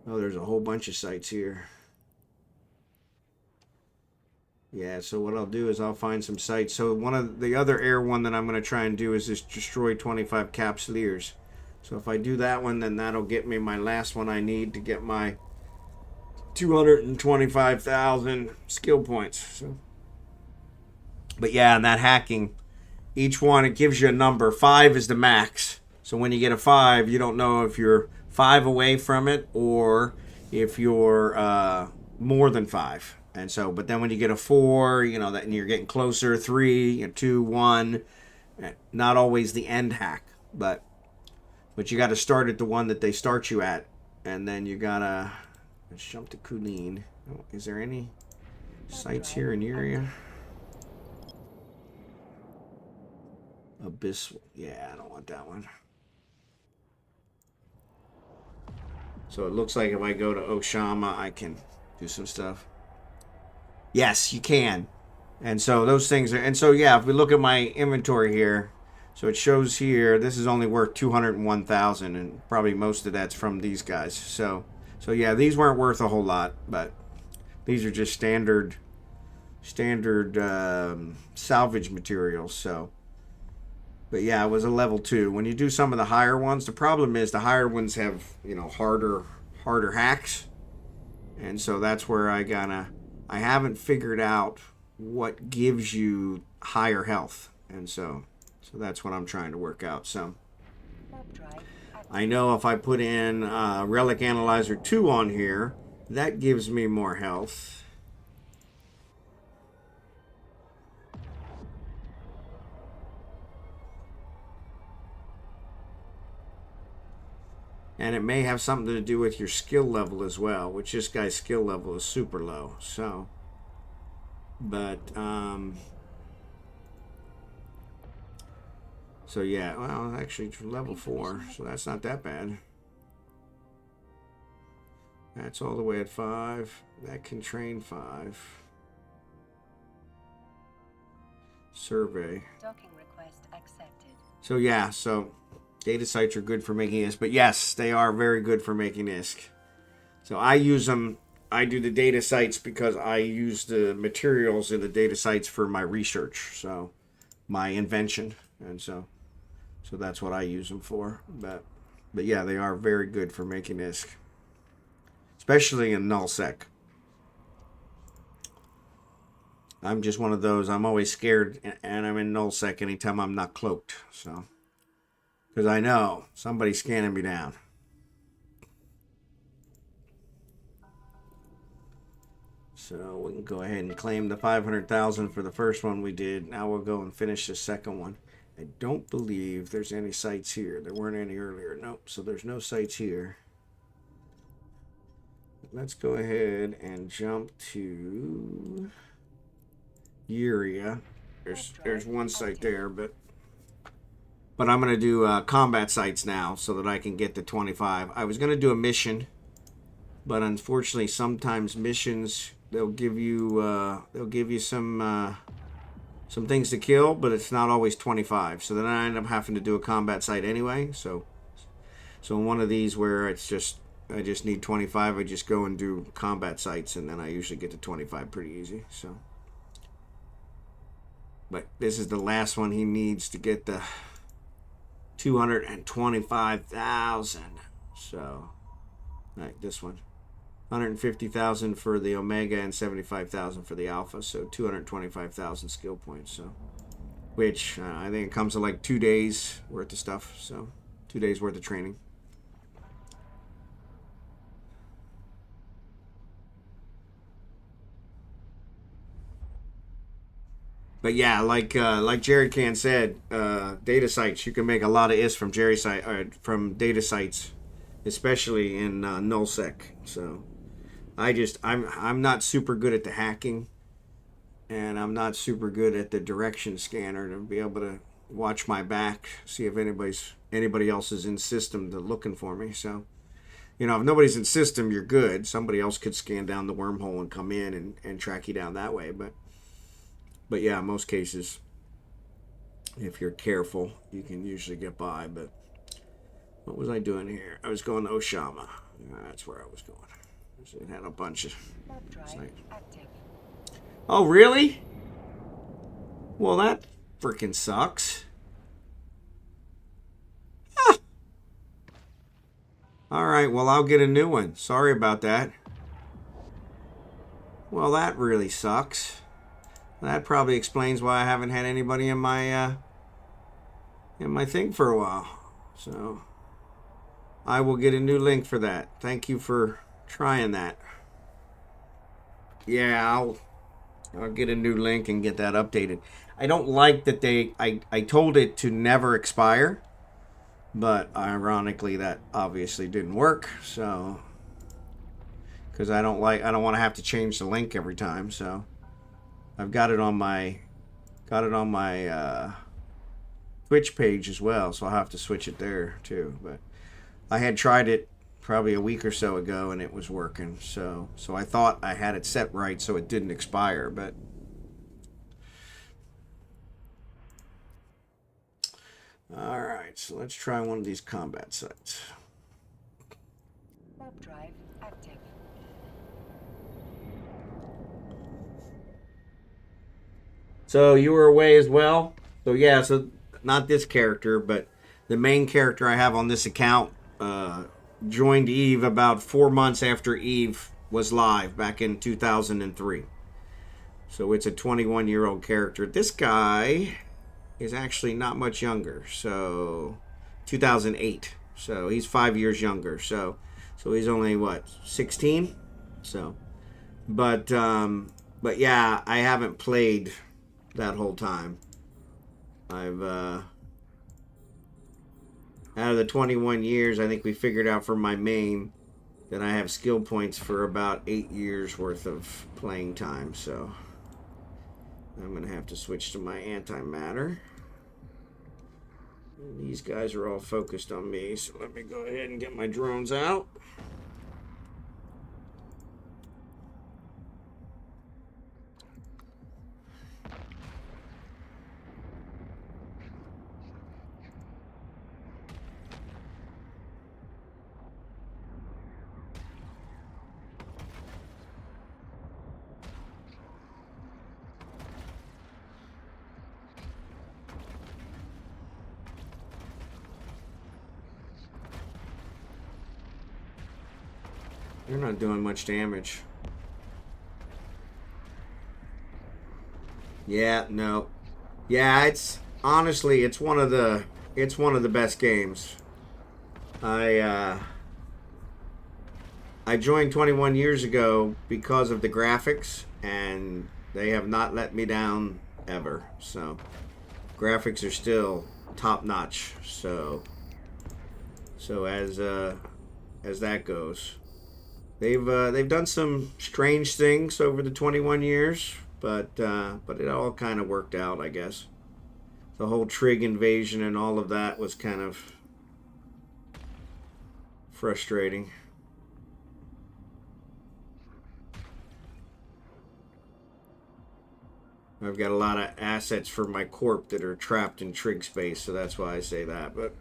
Oh, there's a whole bunch of sites here. Yeah, so what I'll do is I'll find some sites. So one of the other air one that I'm going to try and do is this destroy 25 capsuleers. So if I do that one, then that'll get me my last one I need to get my 225,000 skill points. So, but yeah, and that hacking, each one, it gives you a number. 5 is the max. So when you get a 5, you don't know if you're 5 away from it or if you're more than 5. And so, but then when you get a 4, you know, that and you're getting closer, 3, 2, 1, not always the end hack, but you got to start at the one that they start you at, and then you gotta, let's jump to Kulin. Oh, is there any sites here in the area? Abyss, yeah, I don't want that one. So it looks like if I go to Oshama, I can do some stuff. Yes, you can. And so those things are, and so yeah, if we look at my inventory here, so it shows here, this is only worth 201,000, and probably most of that's from these guys. So yeah, these weren't worth a whole lot, but these are just standard salvage materials. So, but yeah, it was a level 2. When you do some of the higher ones, the problem is the higher ones have, you know, harder hacks, and so that's where I haven't figured out what gives you higher health, and so that's what I'm trying to work out. So I know if I put in Relic Analyzer 2 on here, that gives me more health. And it may have something to do with your skill level as well, which this guy's skill level is super low. So, but, so yeah, well, actually level 4, so that's not that bad. That's all the way at 5. That can train 5. Survey. Docking request accepted. So yeah, so data sites are good for making ISK, but yes, they are very good for making ISK. So I use them. I do the data sites because I use the materials in the data sites for my research, so my invention, and so that's what I use them for. But yeah, they are very good for making ISK, especially in nullsec. I'm just one of those. I'm always scared, and I'm in nullsec anytime I'm not cloaked. So. Because I know somebody's scanning me down. So we can go ahead and claim the 500,000 for the first one we did. Now we'll go and finish the second one. I don't believe there's any sites here. There weren't any earlier. Nope, so there's no sites here. Let's go ahead and jump to Uria. There's one site there, but I'm going to do combat sites now so that I can get to 25. I was going to do a mission, but unfortunately sometimes missions, they'll give you some things to kill, but it's not always 25. So then I end up having to do a combat site anyway. So in one of these where I just need 25, I just go and do combat sites, and then I usually get to 25 pretty easy. So, but this is the last one he needs to get the 225,000. So, right, this one, 150,000 for the Omega and 75,000 for the Alpha. So 225,000 skill points. So, which I think it comes to like 2 days worth of stuff. So 2 days worth of training. But yeah, like Jerry Can said, data sites, you can make a lot of ISK from data sites, especially in nullsec. So I'm not super good at the hacking, and I'm not super good at the direction scanner to be able to watch my back, see if anybody else is in system to looking for me. So, you know, if nobody's in system, you're good. Somebody else could scan down the wormhole and come in and track you down that way. But yeah, in most cases, if you're careful, you can usually get by. But what was I doing here? I was going to Oshama. That's where I was going. It had a bunch of. Warp drive active. Oh, really? Well, that freaking sucks. Ah. All right, well, I'll get a new one. Sorry about that. Well, that really sucks. That probably explains why I haven't had anybody in my thing for a while. So I will get a new link for that. Thank you for trying that. Yeah, I'll get a new link and get that updated. I don't like that I told it to never expire, but ironically that obviously didn't work. So because I don't want to have to change the link every time. So I've got it on my Twitch page as well, so I'll have to switch it there too. But I had tried it probably a week or so ago and it was working. So I thought I had it set right so it didn't expire, but all right, so let's try one of these combat sites. Warp drive active. So you were away as well? So yeah, so not this character, but the main character I have on this account joined Eve about 4 months after Eve was live back in 2003. So it's a 21-year-old character. This guy is actually not much younger. So 2008. So he's 5 years younger. So he's only what, 16? So but yeah, I haven't played that whole time. I've out of the 21 years, I think we figured out for my main that I have skill points for about 8 years worth of playing time. So I'm gonna have to switch to my antimatter. These guys are all focused on me, so let me go ahead and get my drones out. They're not doing much damage. Yeah, no. Yeah, it's honestly it's one of the best games. I joined 21 years ago because of the graphics, and they have not let me down ever. So graphics are still top notch. So as that goes. They've done some strange things over the 21 years, but it all kind of worked out, I guess. The whole Trig invasion and all of that was kind of frustrating. I've got a lot of assets for my corp that are trapped in Trig space, so that's why I say that. But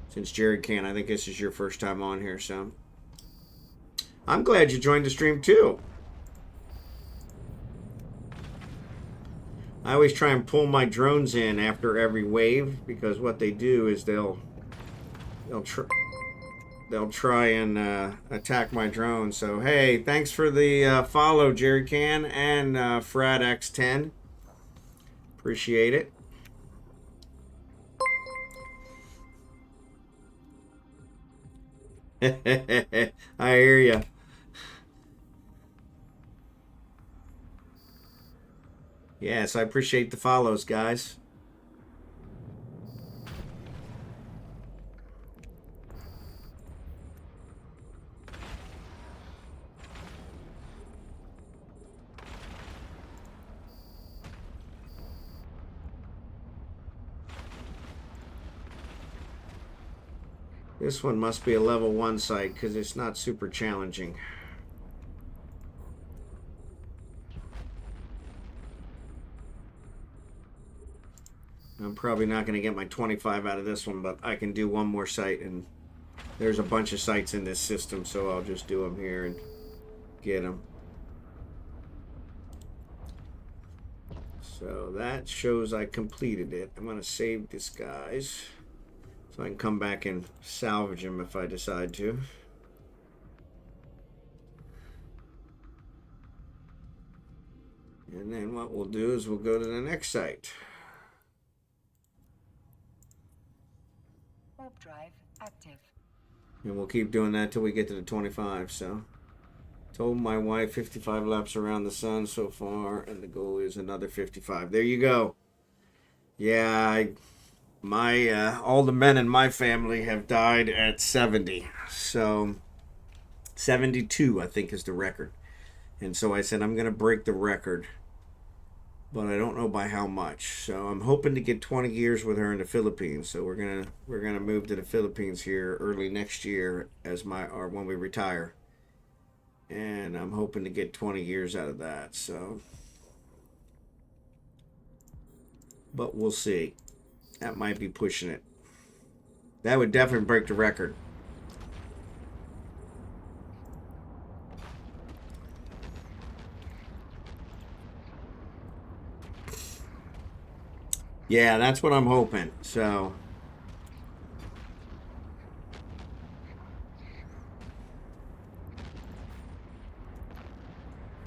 since Jared can, I think this is your first time on here, so I'm glad you joined the stream too. I always try and pull my drones in after every wave because what they do is they'll try and attack my drone. So hey, thanks for the follow, Jerry Can and FradX10. Appreciate it. I hear you. Yes, I appreciate the follows, guys. This one must be a level 1 site because it's not super challenging. I'm probably not going to get my 25 out of this one, but I can do one more site, and there's a bunch of sites in this system, so I'll just do them here and get them. So that shows I completed it. I'm going to save this, guys, so I can come back and salvage them if I decide to. And then what we'll do is we'll go to the next site. Warp drive active. And we'll keep doing that till we get to the 25. So, told my wife 55 laps around the sun so far, and the goal is another 55. There you go. Yeah, all the men in my family have died at 70. So, 72, I think, is the record. And so I said, I'm going to break the record, but I don't know by how much. So I'm hoping to get 20 years with her in the Philippines. So we're gonna move to the Philippines here early next year or when we retire. And I'm hoping to get 20 years out of that. So, but we'll see. That might be pushing it. That would definitely break the record. Yeah, that's what I'm hoping. So,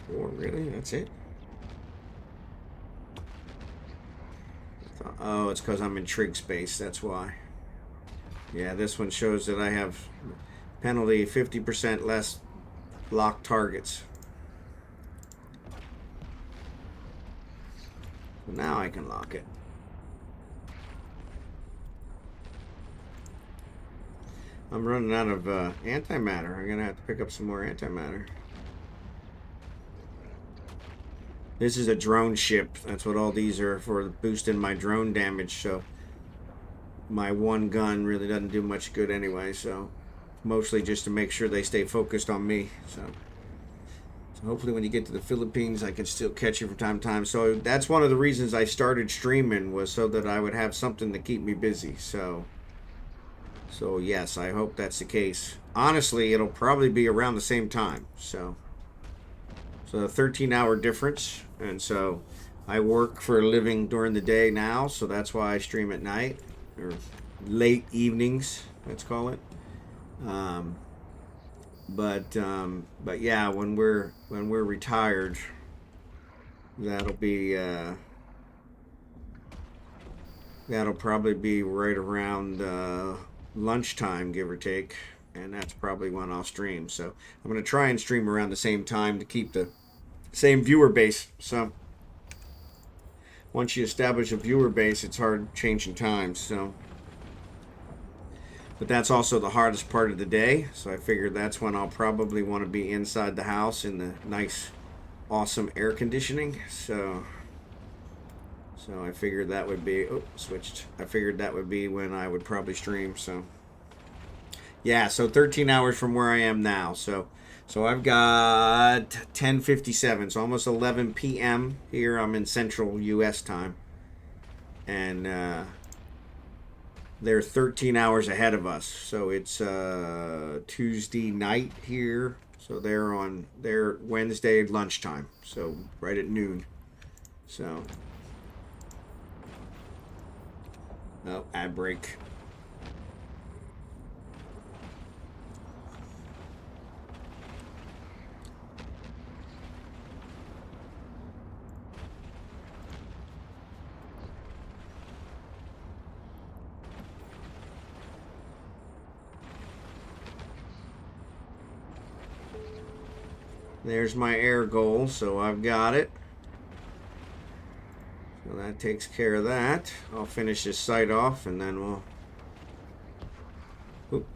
oh, really? That's it? Oh, it's because I'm in trig space. That's why. Yeah, this one shows that I have penalty 50% less locked targets. So now I can lock it. I'm running out of antimatter. I'm gonna have to pick up some more antimatter. This is a drone ship. That's what all these are for, boosting my drone damage. So my one gun really doesn't do much good anyway. So mostly just to make sure they stay focused on me. So hopefully when you get to the Philippines, I can still catch you from time to time. So that's one of the reasons I started streaming, was so that I would have something to keep me busy. So yes, I hope that's the case. Honestly, it'll probably be around the same time. So a 13-hour difference. And so I work for a living during the day now, so that's why I stream at night, or late evenings, let's call it. But yeah, when we're retired, that'll probably be right around lunchtime, give or take, and that's probably when I'll stream. So I'm going to try and stream around the same time to keep the same viewer base. So once you establish a viewer base, it's hard changing times. So, but that's also the hardest part of the day. So I figured that's when I'll probably want to be inside the house in the nice, awesome air conditioning. So I figured that would be, switched. I figured that would be when I would probably stream. So yeah, so 13 hours from where I am now. So I've got 10:57, so almost 11 p.m. here. I'm in Central U.S. time, and they're 13 hours ahead of us. So it's Tuesday night here. So they're on their Wednesday lunchtime. So right at noon. So, oh, ad break. There's my air goal, so I've got it. So that takes care of that. I'll finish this site off, and then we'll... Oop.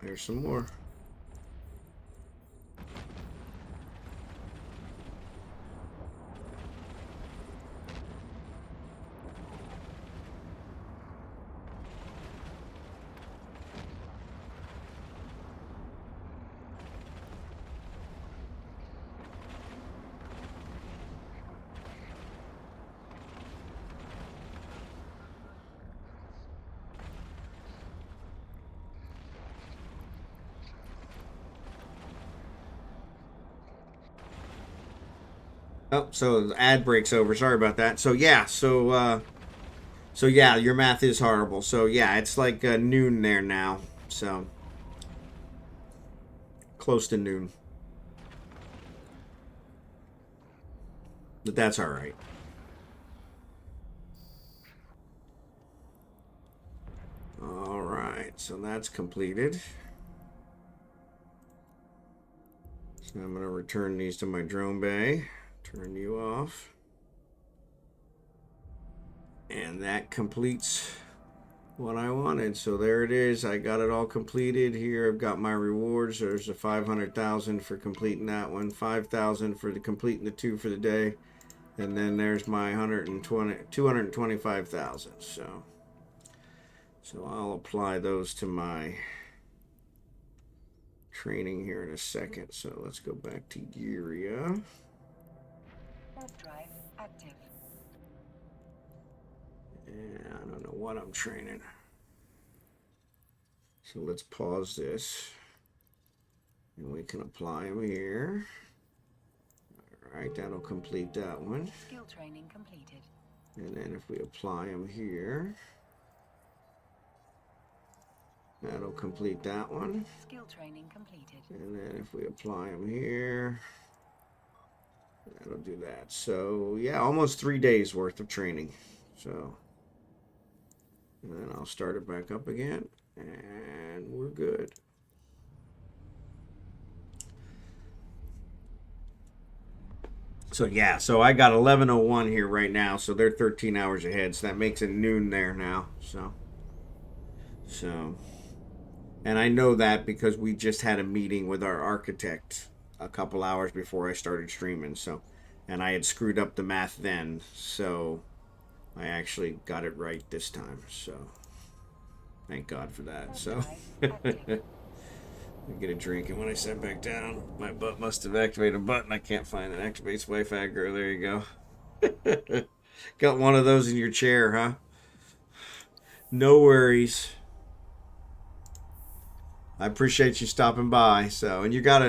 there's some more. Oh, so the ad breaks over. Sorry about that. So yeah, so yeah, your math is horrible. So yeah, it's like noon there now. So close to noon. But that's all right. All right, so that's completed. So I'm going to return these to my drone bay. Turn you off. And that completes what I wanted. So there it is. I got it all completed here. I've got my rewards. There's a 500,000 for completing that one, 5,000 for completing the 2 for the day, and then there's my 225,000. So I'll apply those to my training here in a second. So let's go back to Gearia. Warp drive active. And I don't know what I'm training. So let's pause this. And we can apply them here. All right, that'll complete that one. Skill training completed. And then if we apply them here, that'll complete that one. Skill training completed. And then if we apply them here, that'll do that. So yeah, almost 3 days worth of training. So, and then I'll start it back up again, and we're good. So yeah, so I got 11:01 here right now, so they're 13 hours ahead, so that makes it noon there now. So, and I know that because we just had a meeting with our architect a couple hours before I started streaming. So, and I had screwed up the math then, so I actually got it right this time. So, thank God for that. So, I get a drink, and when I sat back down, my butt must have activated a button. I can't find it. Activates Wi-Fi. Girl, there you go. Got one of those in your chair, huh? No worries. I appreciate you stopping by. So, and you got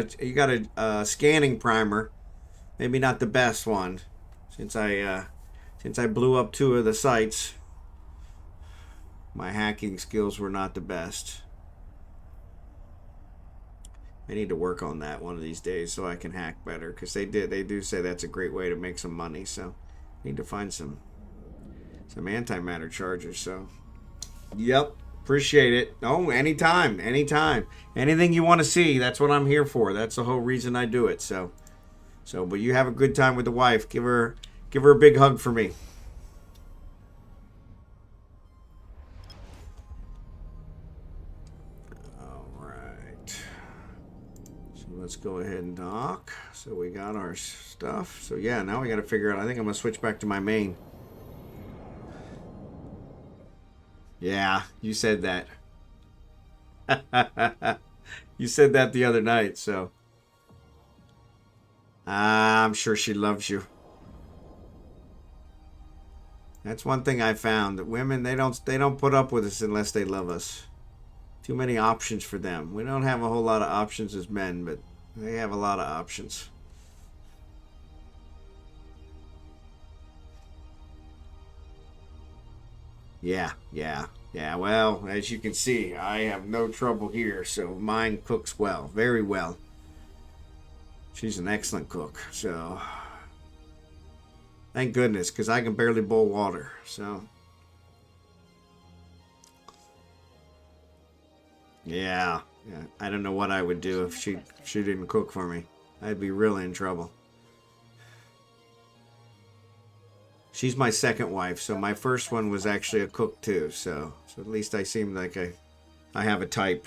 a scanning primer, maybe not the best one, since I blew up 2 of the sites. My hacking skills were not the best. I need to work on that one of these days so I can hack better, because they do say that's a great way to make some money. So I need to find some antimatter chargers. So yep, appreciate it. Oh, anytime. Anything you want to see, that's what I'm here for. That's the whole reason I do it. So but you have a good time with the wife. Give her a big hug for me. Let's go ahead and dock. So we got our stuff. So yeah, now we got to figure out. I think I'm going to switch back to my main. Yeah, you said that. You said that the other night, so. I'm sure she loves you. That's one thing I found. That women, they don't put up with us unless they love us. Too many options for them. We don't have a whole lot of options as men, but they have a lot of options. Yeah. Well, as you can see, I have no trouble here. So mine cooks well, very well. She's an excellent cook. So thank goodness, because I can barely boil water. So yeah. I don't know what I would do if she didn't cook for me. I'd be really in trouble. She's my second wife, so my first one was actually a cook too. So at least I seem like I have a type.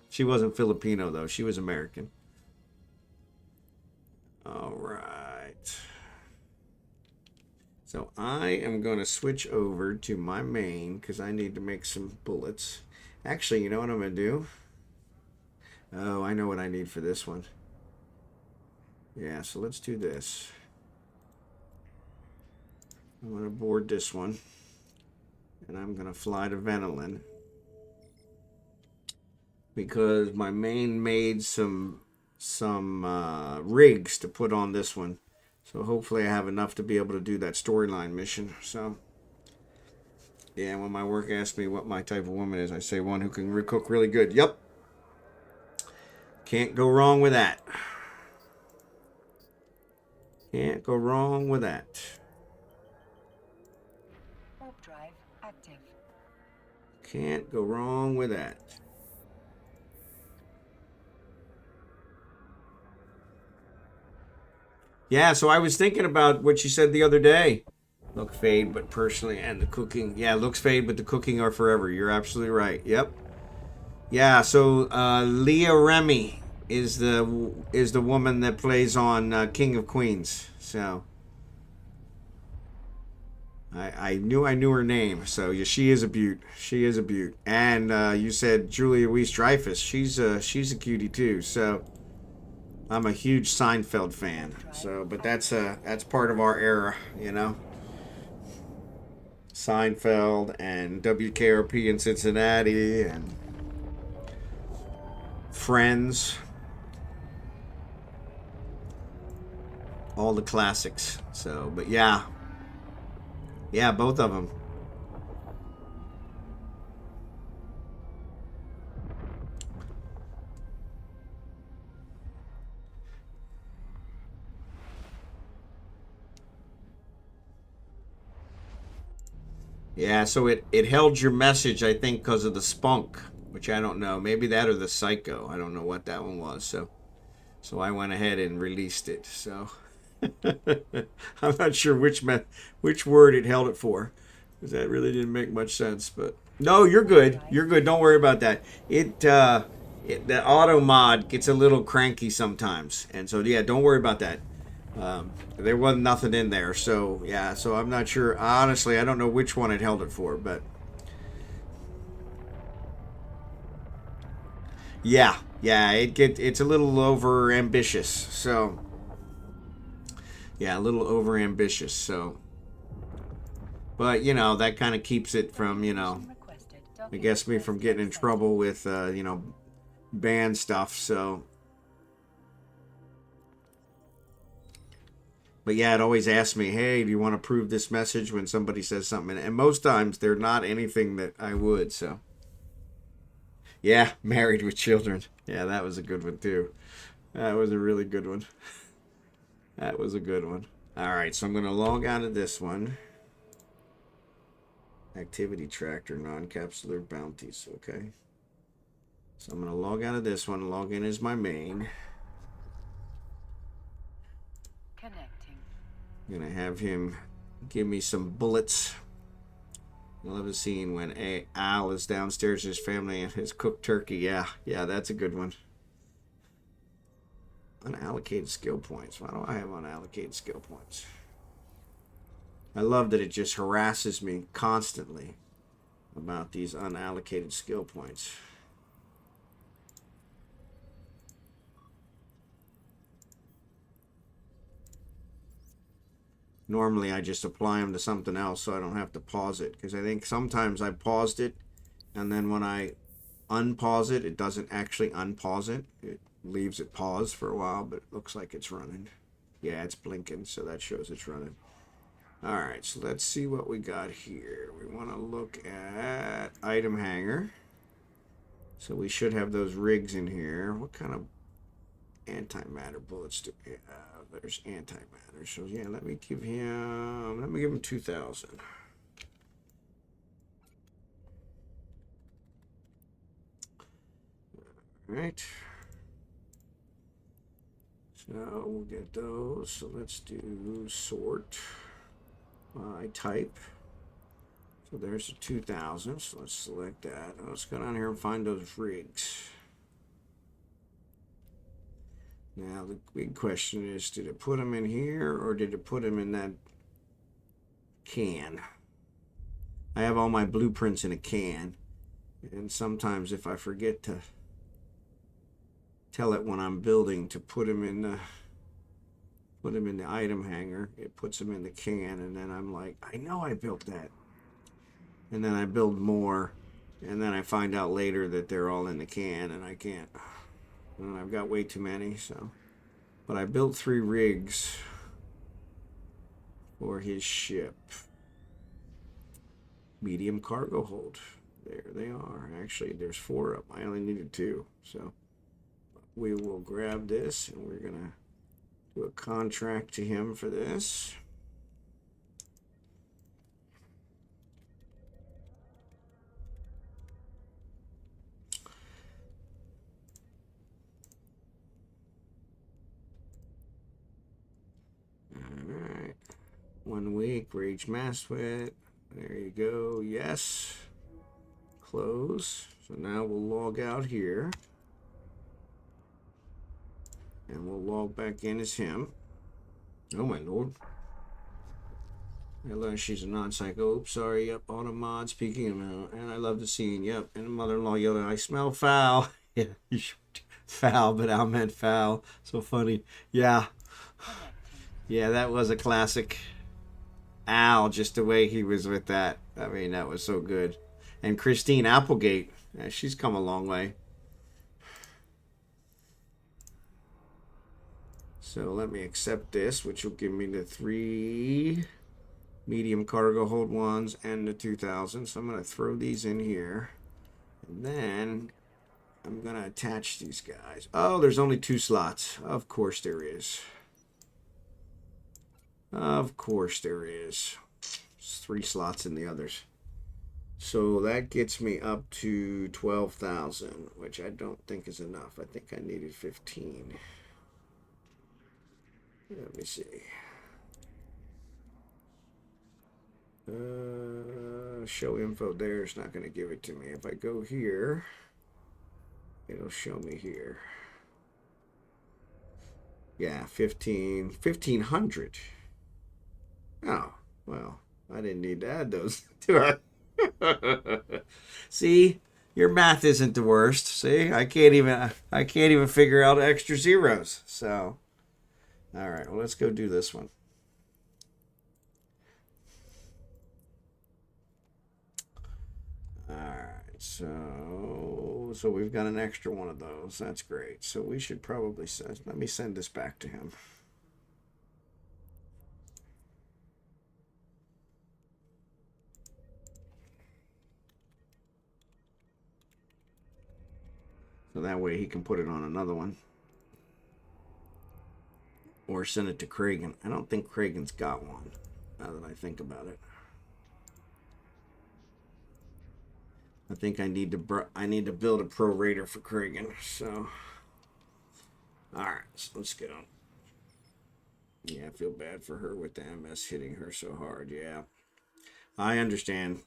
She wasn't Filipino, though. She was American. All right. So I am going to switch over to my main because I need to make some bullets. Actually, you know what I'm going to do? Oh, I know what I need for this one. Yeah, so let's do this. I'm going to board this one. And I'm going to fly to Venolin. Because my main made some rigs to put on this one. So hopefully I have enough to be able to do that storyline mission. So, yeah, when my work asks me what my type of woman is, I say one who can cook really good. Yep. Can't go wrong with that. Can't go wrong with that. Warp drive active. Can't go wrong with that. Yeah, so I was thinking about what you said the other day. Look fade, but personally, and the cooking. Yeah, looks fade, but the cooking are forever. You're absolutely right. Yep. Yeah, so Leah Remy is the woman that plays on King of Queens. So I knew her name. So yeah, she is a beaut. She is a beaut. And you said Julia Louis-Dreyfus. She's a cutie too. So I'm a huge Seinfeld fan. So, but that's part of our era, you know. Seinfeld and WKRP in Cincinnati and Friends. All the classics. So, but yeah. Yeah, both of them. Yeah, so it held your message, I think, because of the spunk, which I don't know. Maybe that or the psycho. I don't know what that one was. So I went ahead and released it. So I'm not sure which word it held it for, because that really didn't make much sense. But no, you're good. You're good. Don't worry about that. The auto mod gets a little cranky sometimes, and so yeah, don't worry about that. There wasn't nothing in there, so yeah. So I'm not sure. Honestly, I don't know which one it held it for, but yeah, it's a little over ambitious. So yeah, a little over ambitious. So, but you know that kind of keeps it from I guess me from getting in trouble with band stuff. So. But yeah, it always asks me, hey, do you want to prove this message when somebody says something? And most times they're not anything that I would, so. Yeah, married with children. Yeah, that was a good one too. That was a really good one. That was a good one. All right, so I'm going to log out of this one. Activity tractor, non-capsular bounties, okay. So I'm going to log out of this one, log in as my main. Connecting. I'm going to have him give me some bullets. I love the scene when Al is downstairs with his family and his cooked turkey. Yeah, that's a good one. Unallocated skill points. Why do I have unallocated skill points? I love that it just harasses me constantly about these unallocated skill points. Normally I just apply them to something else so I don't have to pause it, because I think sometimes I paused it and then when I unpause it, it doesn't actually unpause it. It leaves it paused for a while, but it looks like it's running. Yeah, it's blinking, so that shows it's running. All right, so let's see what we got here. We want to look at item hanger. So we should have those rigs in here. What kind of antimatter bullets do we have? There's antimatter. So yeah, let me give him 2,000. All right. So we'll get those. So let's do sort by type. So there's a 2000. So let's select that. Let's go down here and find those rigs. Now the big question is, did it put them in here or did it put them in that can? I have all my blueprints in a can, and sometimes if I forget to tell it when I'm building to put them in the item hanger, it puts them in the can, and then I'm like, I know I built that, and then I build more, and then I find out later that they're all in the can, and I can't, and I've got way too many. So, but I built 3 rigs for his ship. Medium cargo hold. There they are. Actually, there's 4 of them. I only needed 2. So we will grab this and we're going to do a contract to him for this. All right. 1 week. Rage Maswet. There you go. Yes. Close. So now we'll log out here. And we'll log back in as him. Oh my lord. Hello, she's a non-psycho. Oops, sorry. Yep, auto mod speaking of, and I love the scene. Yep, and the mother-in-law yelled, I smell foul. Yeah, you should. Foul, but I meant foul. So funny. Yeah. Yeah, that was a classic. Al, just the way he was with that. I mean, that was so good. And Christine Applegate, yeah, she's come a long way. So let me accept this, which will give me the 3 medium cargo hold ones and the 2000. So I'm going to throw these in here. And then I'm going to attach these guys. Oh, there's only 2 slots. Of course there is. Of course there is. There's 3 slots in the others. So that gets me up to 12,000, which I don't think is enough. I think I needed 15. Let me see. Show info there is not going to give it to me. If I go here, it'll show me here. Yeah, 1,500. Oh, well, I didn't need to add those, do I? See, your math isn't the worst. See, I can't even figure out extra zeros. So, all right, well, let's go do this one. All right, so we've got an extra one of those. That's great. So we should probably let me send this back to him. So that way he can put it on another one. Or send it to Kragan. I don't think Kragan's got one, now that I think about it. I think I need to build a prorater for Kragan. So, alright, so let's go. Yeah, I feel bad for her with the MS hitting her so hard. Yeah, I understand.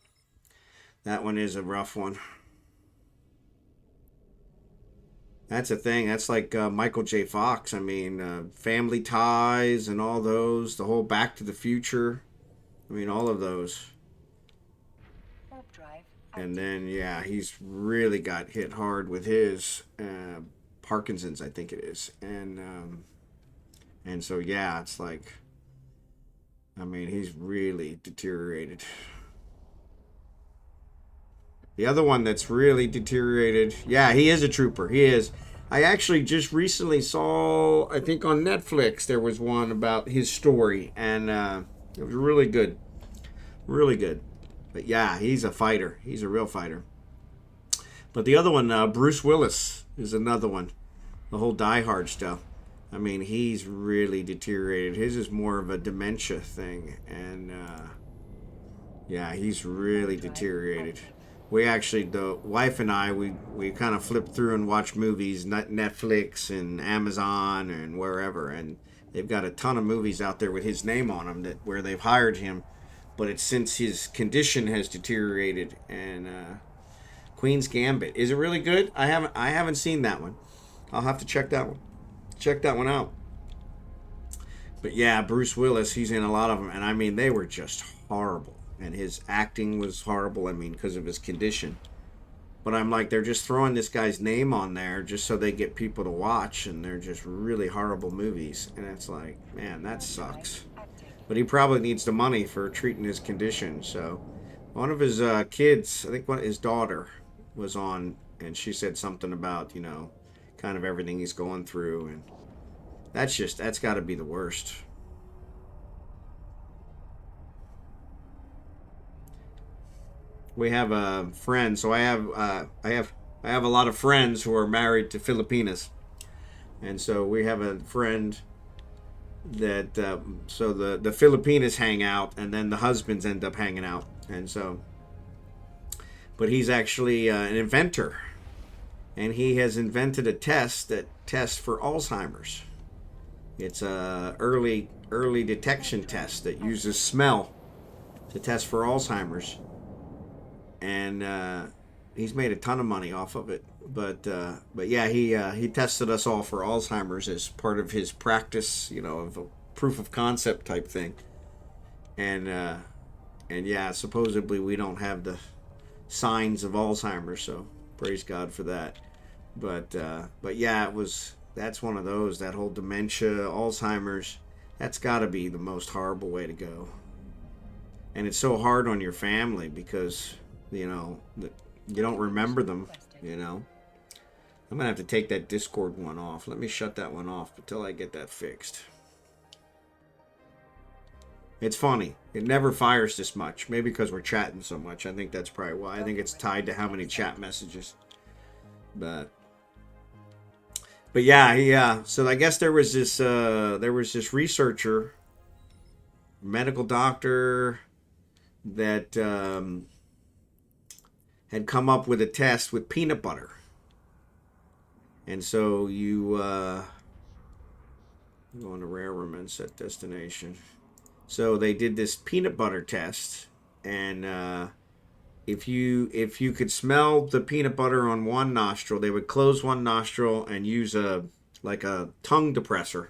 That one is a rough one. That's a thing. That's like Michael J. Fox. I mean, Family Ties and all those. The whole Back to the Future. I mean, all of those. And then, yeah, he's really got hit hard with his Parkinson's, I think it is. And so, yeah, it's like, I mean, he's really deteriorated. The other one that's really deteriorated, yeah, he is a trooper. He is. I actually just recently saw, I think on Netflix, there was one about his story, and it was really good. Really good. But yeah, he's a fighter. He's a real fighter. But the other one, Bruce Willis, is another one. The whole Die Hard stuff. I mean, he's really deteriorated. His is more of a dementia thing, and yeah, he's really deteriorated. We actually, the wife and I, we kind of flipped through and watched movies, Netflix and Amazon and wherever, and they've got a ton of movies out there with his name on them where they've hired him but it's since his condition has deteriorated. And Queen's Gambit, is it really good? I haven't seen that one. I'll have to check that one. Check that one out. But yeah, Bruce Willis, he's in a lot of them, and I mean they were just horrible, and his acting was horrible. I mean because of his condition. But I'm like, they're just throwing this guy's name on there just so they get people to watch, and they're just really horrible movies. And it's like, man, that sucks. But he probably needs the money for treating his condition. So one of his kids, I think his daughter, was on, and she said something about, kind of everything he's going through. And that's got to be the worst. We have a friend, so I have a lot of friends who are married to Filipinas, and so we have a friend that so the Filipinas hang out, and then the husbands end up hanging out, and so, but he's actually an inventor, and he has invented a test that tests for Alzheimer's. It's a early detection test that uses smell to test for Alzheimer's. And he's made a ton of money off of it. But yeah, he tested us all for Alzheimer's as part of his practice, of a proof of concept type thing. And yeah, supposedly we don't have the signs of Alzheimer's, so praise God for that. But yeah, that's one of those, that whole dementia, Alzheimer's. That's got to be the most horrible way to go. And it's so hard on your family because you don't remember them. I'm gonna have to take that Discord one off. Let me shut that one off until I get that fixed. It's funny, it never fires this much. Maybe because we're chatting so much. I think that's probably why. I think it's tied to how many chat messages. But yeah, so I guess there was this researcher, medical doctor, that had come up with a test with peanut butter. And so you go on to rare room, set destination. So they did this peanut butter test, and if you could smell the peanut butter on one nostril, they would close one nostril and use a tongue depressor.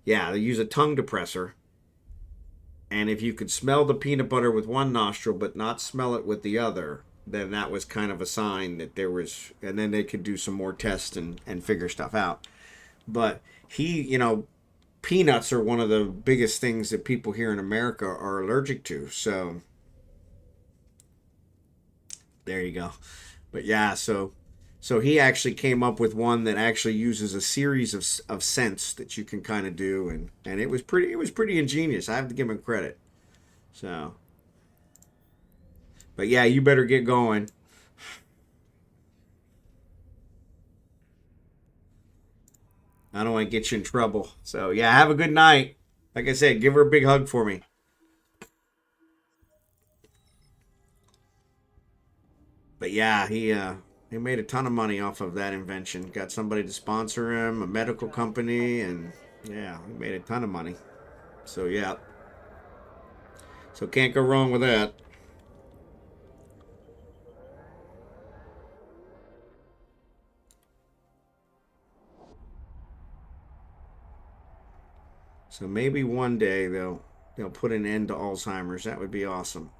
Yeah, they use a tongue depressor. And if you could smell the peanut butter with one nostril but not smell it with the other, then that was kind of a sign that there was, and then they could do some more tests and figure stuff out. But peanuts are one of the biggest things that people here in America are allergic to. So there you go. But yeah, so he actually came up with one that actually uses a series of scents that you can kind of do, and it was pretty ingenious. I have to give him credit. So, but yeah, you better get going. I don't want to get you in trouble. So yeah, have a good night. Like I said, give her a big hug for me. But yeah, he made a ton of money off of that invention. Got somebody to sponsor him, a medical company, and yeah, he made a ton of money. So yeah. So can't go wrong with that. So maybe one day they'll put an end to Alzheimer's. That would be awesome.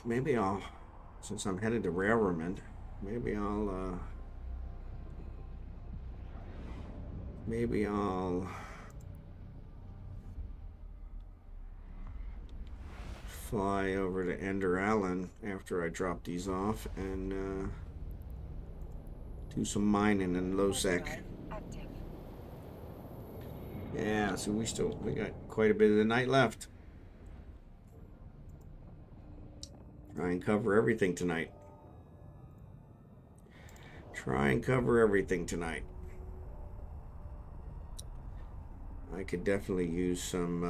Maybe since I'm headed to Railroadman, maybe I'll fly over to Ender Allen after I drop these off and do some mining in Losec. Yeah, so we got quite a bit of the night left. Try and cover everything tonight. I could definitely use some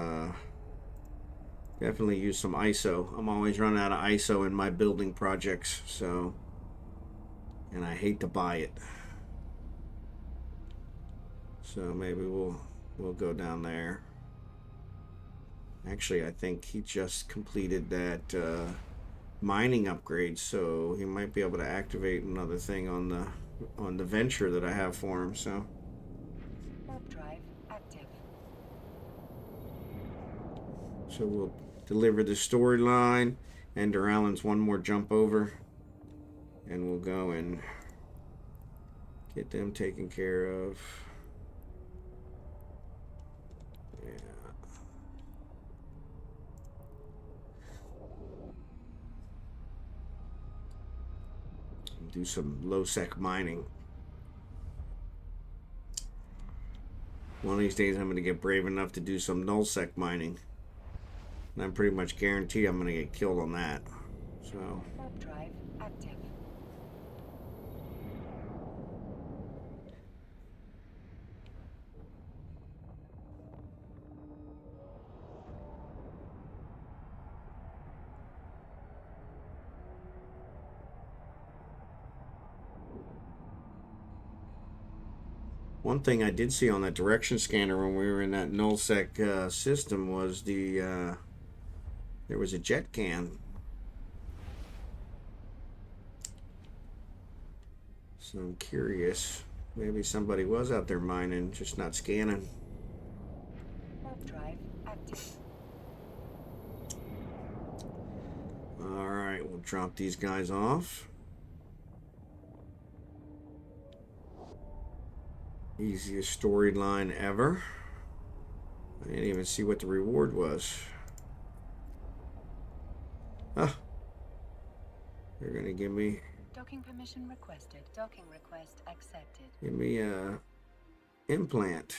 ISO. I'm always running out of ISO in my building projects, so and I hate to buy it. So maybe we'll go down there. Actually, I think he just completed that mining upgrade, so he might be able to activate another thing on the venture that I have for him. So Warp drive active. so we'll deliver the storyline, and Allen's one more jump over, and we'll go and get them taken care of. Yeah. Do some low-sec mining. One of these days I'm going to get brave enough to do some null-sec mining. And I'm pretty much guaranteed I'm going to get killed on that. So Warp drive active. one thing I did see on that direction scanner when we were in that nullsec system was there was a jet can. So I'm curious. Maybe somebody was out there mining, just not scanning. Warp drive active. Alright, we'll drop these guys off. Easiest storyline ever. I didn't even see what the reward was. Ah. They're gonna give me... Docking permission requested. Docking request accepted. Give me a implant.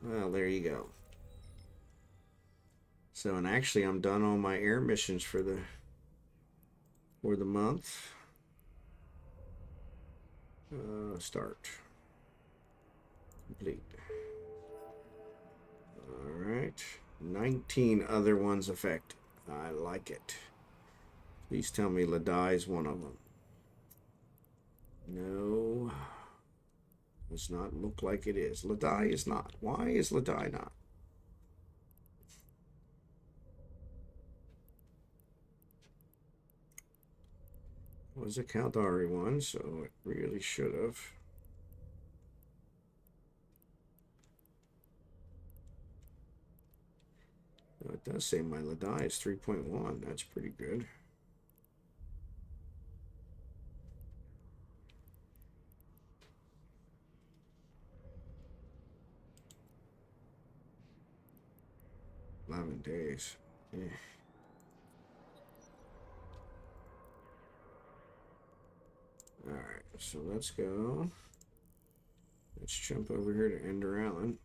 Well, there you go. So, and actually I'm done all my air missions for the month. Start. Complete. Alright. 19 other ones affected. I like it. Please tell me Ladai is one of them. No. Does not look like it is. Ladai is not. Why is Ladai not? Was a Caldari one, so it really should have. Oh, it does say my Ladai is 3.1. That's pretty good. Days. Yeah. Alright, so let's go. Let's jump over here to Ender Allen.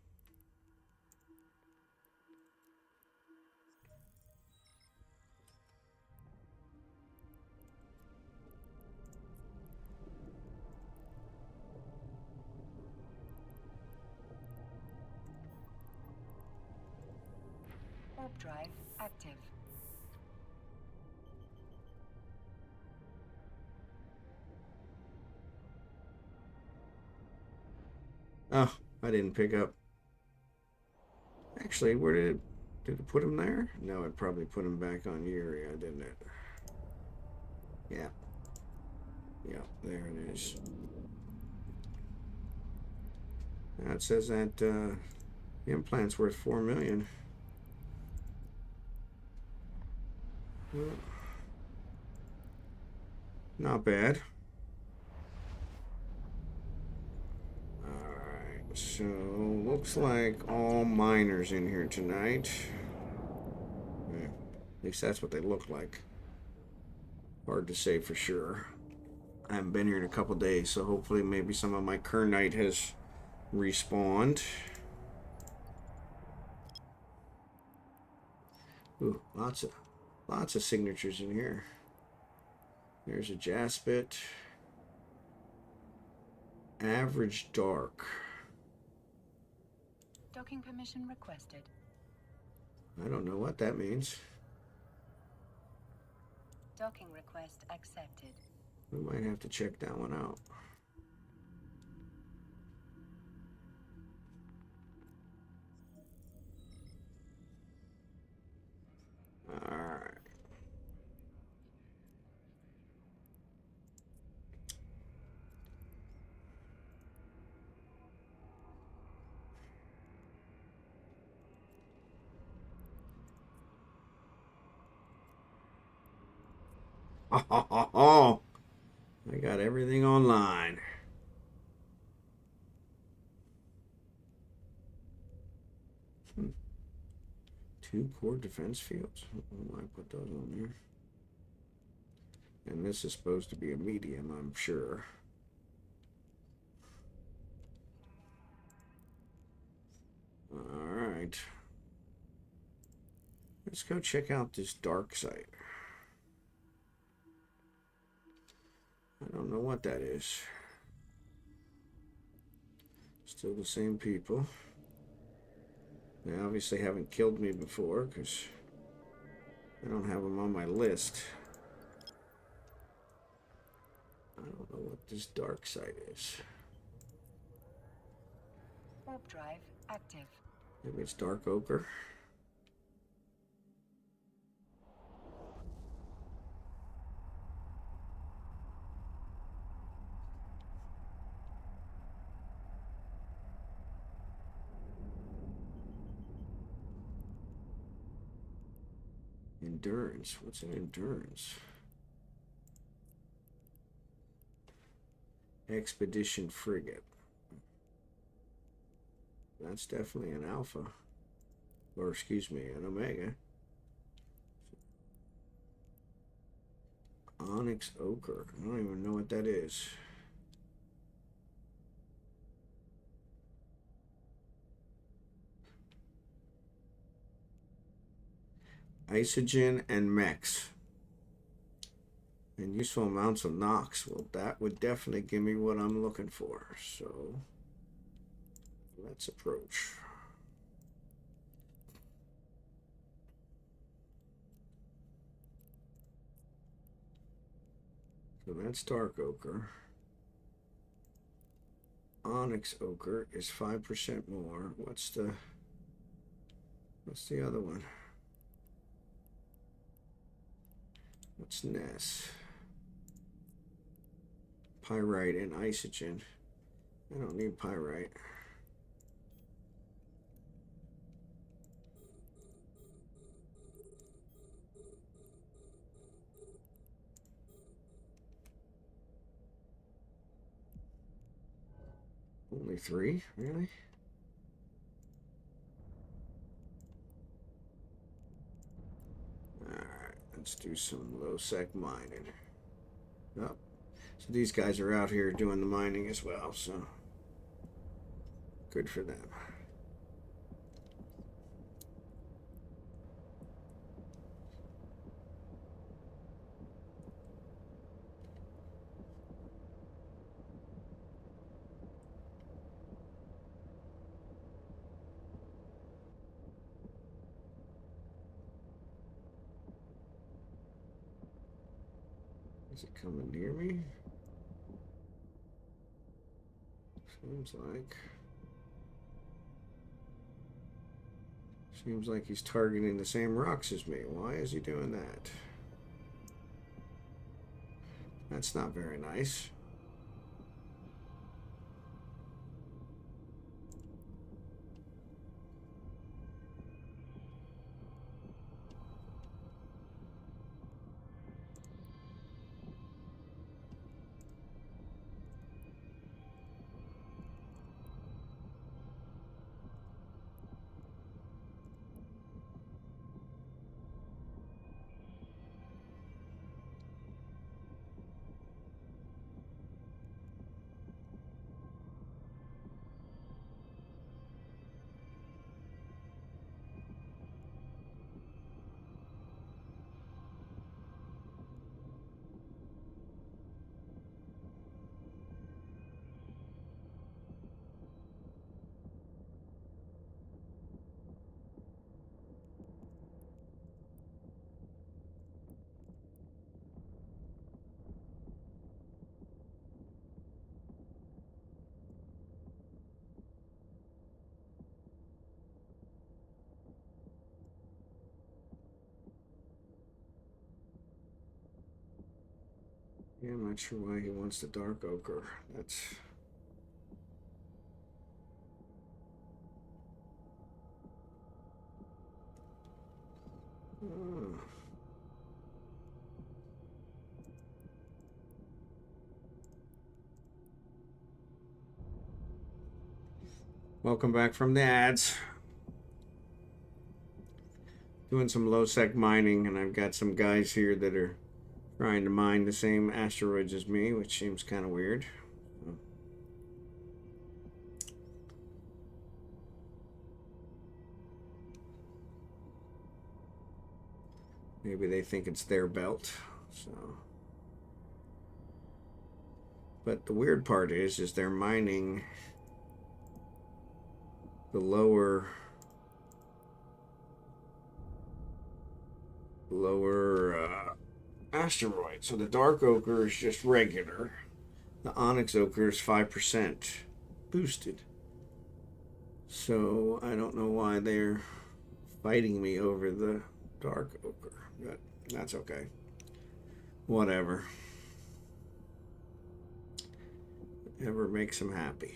Warp drive active. Oh, I didn't pick up. Actually, where did it put him there? No, it probably put him back on Uriah, didn't it? Yeah. Yeah, there it is. Now it says that the implant's worth $4 million. Well, not bad. Alright, so looks like all miners in here tonight. Yeah, at least that's what they look like. Hard to say for sure. I haven't been here in a couple days, so hopefully maybe some of my Kernite has respawned. Ooh, lots of signatures in here. There's a Jaspit. Average dark. Docking permission requested. I don't know what that means. Docking request accepted. We might have to check that one out. Alright. Oh, I got everything online. Two core defense fields. I might put those on there. And this is supposed to be a medium, I'm sure. Alright. Let's go check out this dark site. I don't know what that is. Still the same people. They obviously haven't killed me before because I don't have them on my list. I don't know what this dark site is. Warp drive active. Maybe it's dark ochre. Endurance. What's an endurance? Expedition frigate. That's definitely an alpha. Or excuse me, an omega. Onyx ochre. I don't even know what that is. Isogen and mechs. And useful amounts of Nox. Well, that would definitely give me what I'm looking for. So, let's approach. So that's dark ochre. Onyx ochre is 5% more. What's the other one? What's Ness? Pyrite and isogen. I don't need pyrite. Only 3? Really? Alright, let's do some low-sec mining. Oh, so these guys are out here doing the mining as well, so good for them. Is it coming near me? Seems like he's targeting the same rocks as me. Why is he doing that? That's not very nice. Yeah, I'm not sure why he wants the dark ochre. That's... Oh. Welcome back from the ads. Doing some low-sec mining, and I've got some guys here that are trying to mine the same asteroids as me, which seems kind of weird. Maybe they think it's their belt. So, but the weird part is they're mining the lower asteroid. So the dark ochre is just regular. The onyx ochre is 5% boosted. So I don't know why they're fighting me over the dark ochre, but that's okay. Whatever. Whatever makes them happy.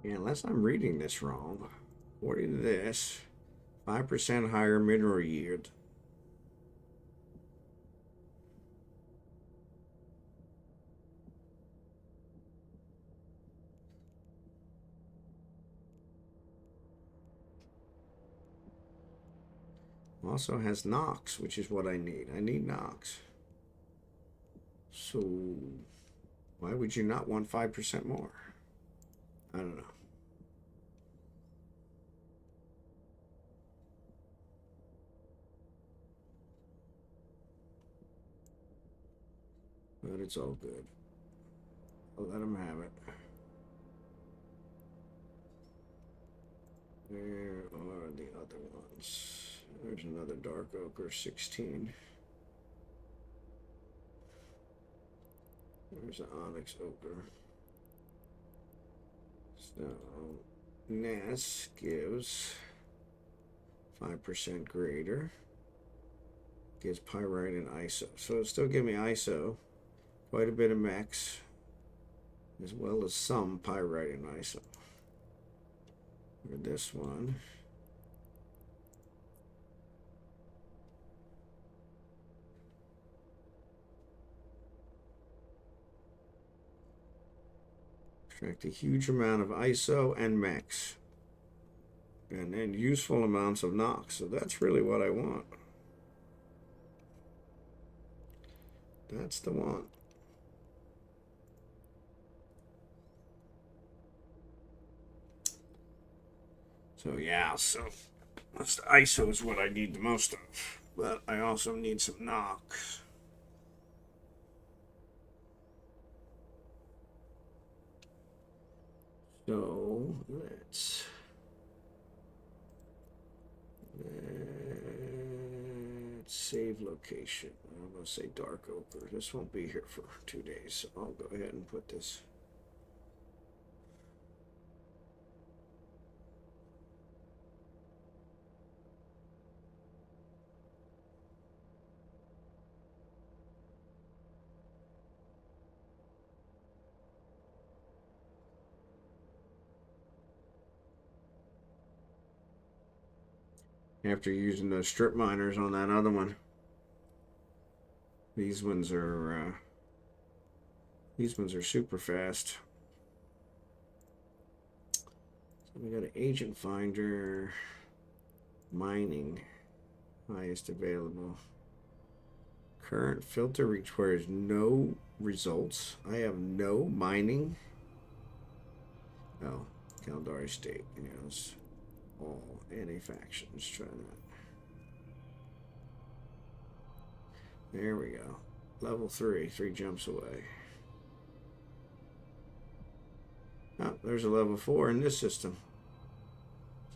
Yeah, unless I'm reading this wrong. According to this, 5% higher mineral yield. Also has Nox, which is what I need. I need Nox. So, why would you not want 5% more? I don't know. But it's all good. I'll let them have it. Where are the other ones? There's another dark ochre, 16. There's an onyx ochre. So, Ness gives 5% greater. Gives pyrite and ISO. So it'll still give me ISO. Quite a bit of mex. As well as some pyrite and ISO. For this one. Extract a huge amount of ISO and mex. And then useful amounts of Nox. So that's really what I want. That's the one. So yeah, so that's the ISO is what I need the most of. But I also need some Nox. So let's save location. I'm going to say dark ochre. This won't be here for 2 days, so I'll go ahead and put this. After using those strip miners on that other one. These ones are super fast. So we got an agent finder, mining, highest available. Current filter requires no results. I have no mining. Oh, Caldari State. Yes. All anti-factions. Try that. There we go. Level 3. 3 jumps away. Oh, there's a level 4 in this system.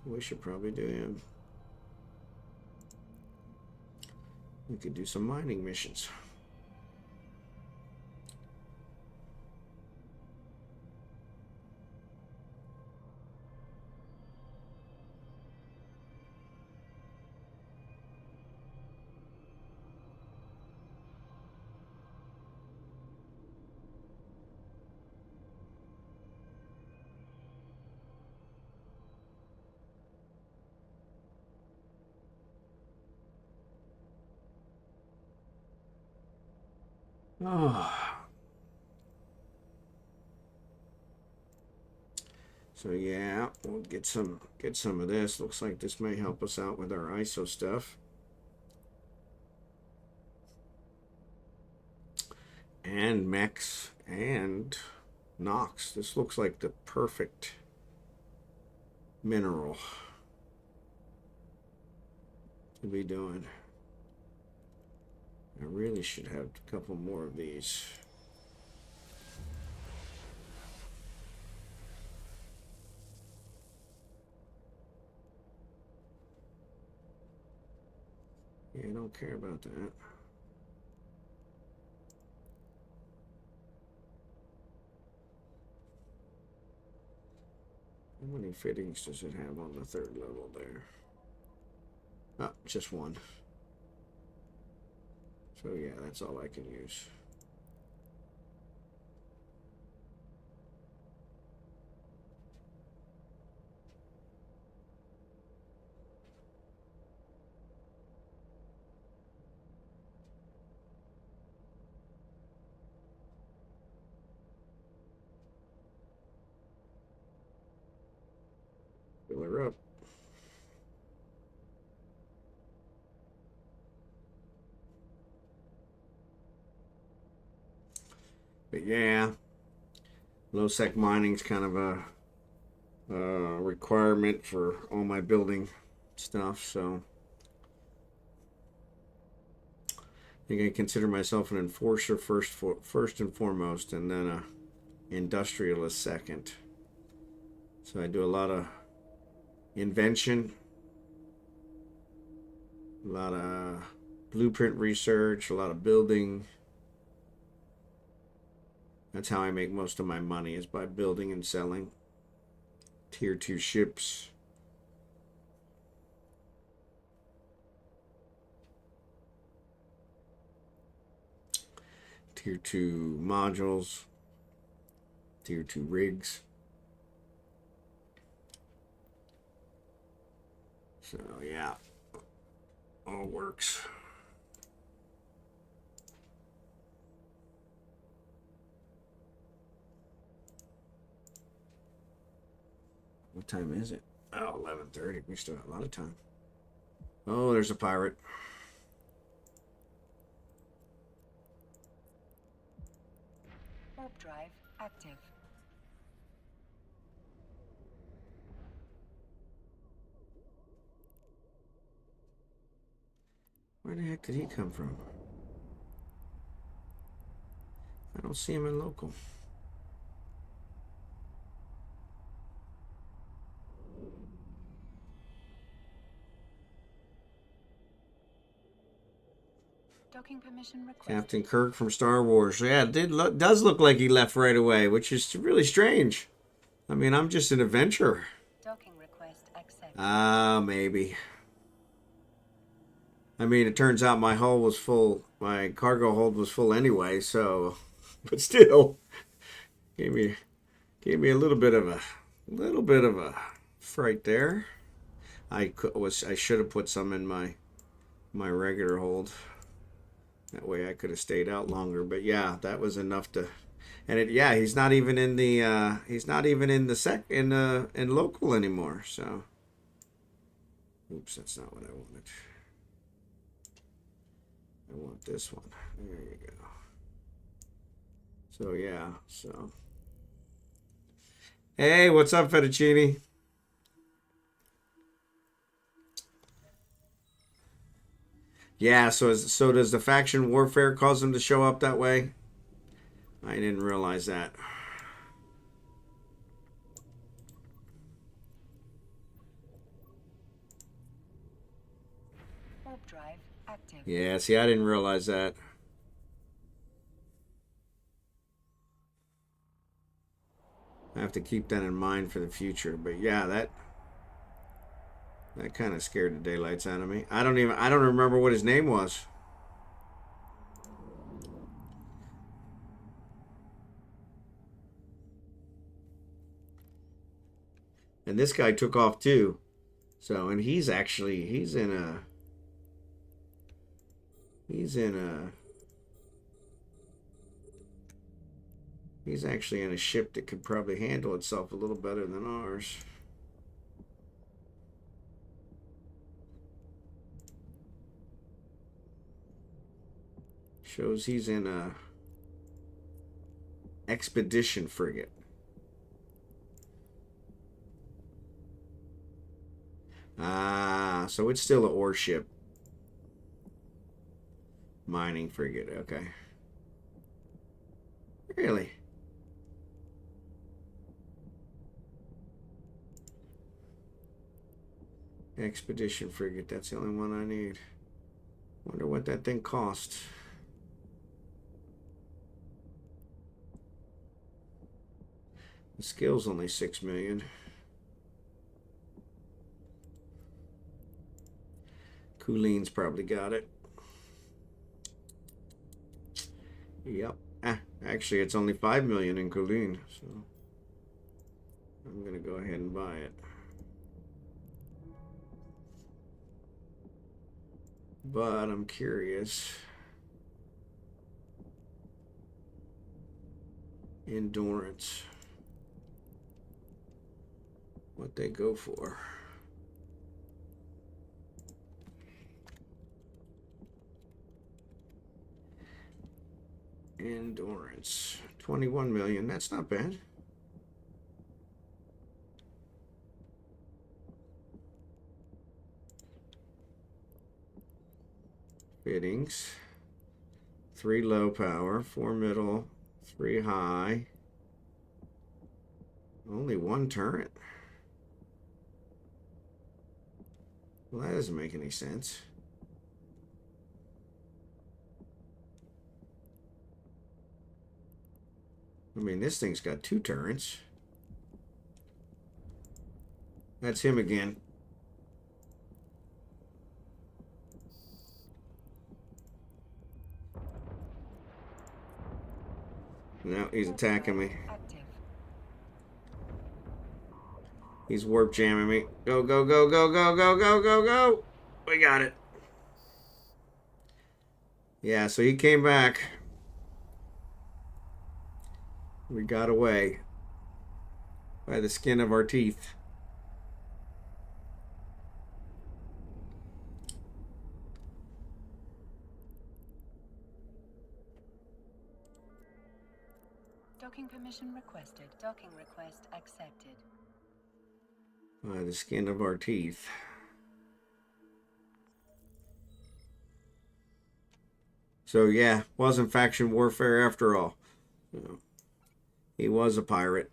So we should probably do him. We could do some mining missions. Oh. So yeah, we'll get some of this. Looks like this may help us out with our ISO stuff. And mechs and Nox. This looks like the perfect mineral to be doing. I really should have a couple more of these. Yeah, I don't care about that. How many fittings does it have on the 3rd level there? Oh, just one. So yeah, that's all I can use. Fill her up. But yeah, low-sec mining's kind of a requirement for all my building stuff, so I think I consider myself an enforcer first and foremost, and then a industrialist second. So I do a lot of invention, a lot of blueprint research, a lot of building. That's how I make most of my money, is by building and selling tier 2 ships. Tier 2 modules, tier 2 rigs. So yeah, all works. What time is it? Oh, 11:30. We still have a lot of time. Oh, there's a pirate. Warp drive active. Where the heck did he come from? I don't see him in local. Docking permission requested. Captain Kirk from Star Wars. Yeah, it does look like he left right away, which is really strange. I mean, I'm just an adventurer. Docking request accepted. Maybe. I mean, it turns out my hull was full. My cargo hold was full anyway, so... But still, gave me a little bit of a fright there. I should have put some in my regular hold. That way I could have stayed out longer. But yeah, that was enough to. And yeah, he's not even in the in local anymore. So, oops, that's not what I wanted. I want this one. There you go. So yeah, so. Hey, what's up, Fettuccine? Yeah, so does the faction warfare cause them to show up that way? I didn't realize that. Warp drive active. Yeah, see, I didn't realize that. I have to keep that in mind for the future. But yeah, that kind of scared the daylights out of me. I don't remember what his name was. And this guy took off too. So, and he's actually in a ship that could probably handle itself a little better than ours. Shows he's in a expedition frigate. Ah, so it's still an ore ship. Mining frigate, okay. Really? Expedition frigate, that's the only one I need. Wonder what that thing costs. The skill's only 6 million. Cooline's probably got it. Yep. Ah, actually, it's only 5 million in Colleen, so I'm gonna go ahead and buy it. But I'm curious. Endurance. What they go for. Endurance. 21 million. That's not bad. Fittings. 3 low power, 4 middle, 3 high. Only 1 turret. Well, that doesn't make any sense. I mean, this thing's got 2 turrets. That's him again. No, he's attacking me. He's warp jamming me. Go, go, go, go, go, go, go, go, go. We got it. Yeah, so he came back. We got away by the skin of our teeth. Docking permission requested. Docking request accepted. By the skin of our teeth. So yeah, wasn't faction warfare after all. He was a pirate.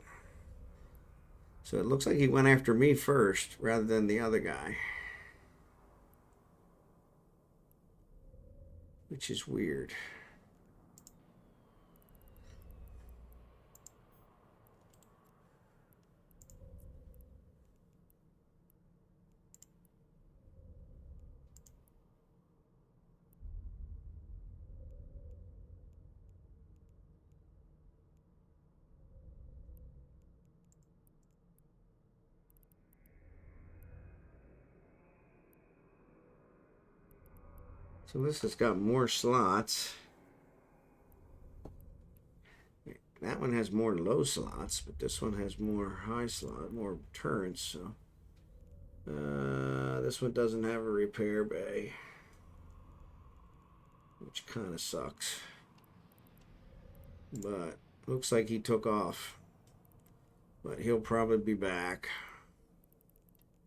So it looks like he went after me first rather than the other guy. Which is weird. So this has got more slots. That one has more low slots, but this one has more high slot, more turrets. So this one doesn't have a repair bay, which kind of sucks. But looks like he took off. But he'll probably be back.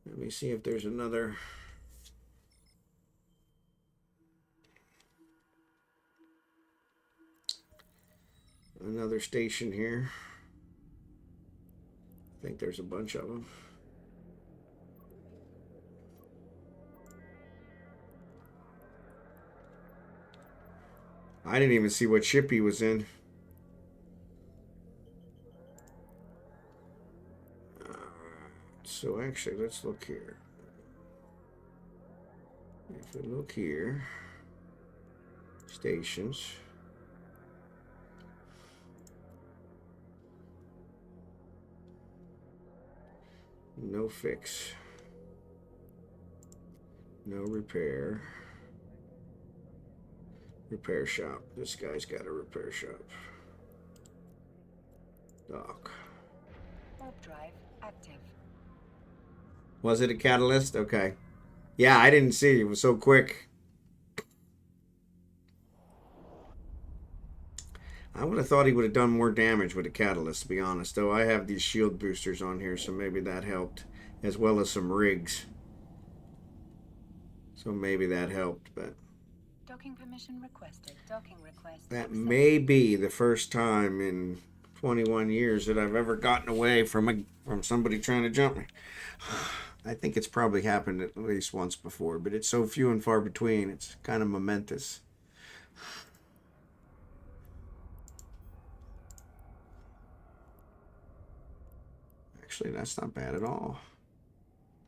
Let me see if there's another. Another station here. I think there's a bunch of them. I didn't even see what ship he was in. So actually, let's look here. If we look here, stations. No fix. No repair. Repair shop. This guy's got a repair shop. Dock. Warp drive active. Was it a catalyst? Okay. Yeah, I didn't see. It was so quick. I would have thought he would have done more damage with a catalyst, to be honest. Though I have these shield boosters on here, so maybe that helped. As well as some rigs. So maybe that helped, but... Docking permission requested. Docking request That accepted. may be the first time in 21 years that I've ever gotten away from somebody trying to jump me. I think it's probably happened at least once before, but it's so few and far between. It's kind of momentous. Actually, that's not bad at all.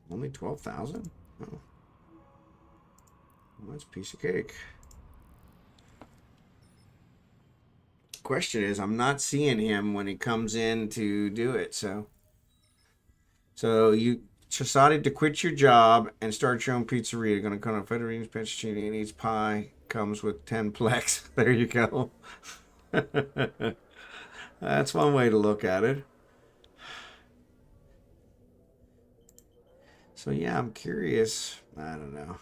Only 12,000? Oh. Well, that's a piece of cake. Question is, I'm not seeing him when he comes in to do it, so you decided to quit your job and start your own pizzeria. You're gonna come on Federine's Pizzacini, and each pie comes with 10 plex. There you go. That's one way to look at it. So yeah, I'm curious. I don't know.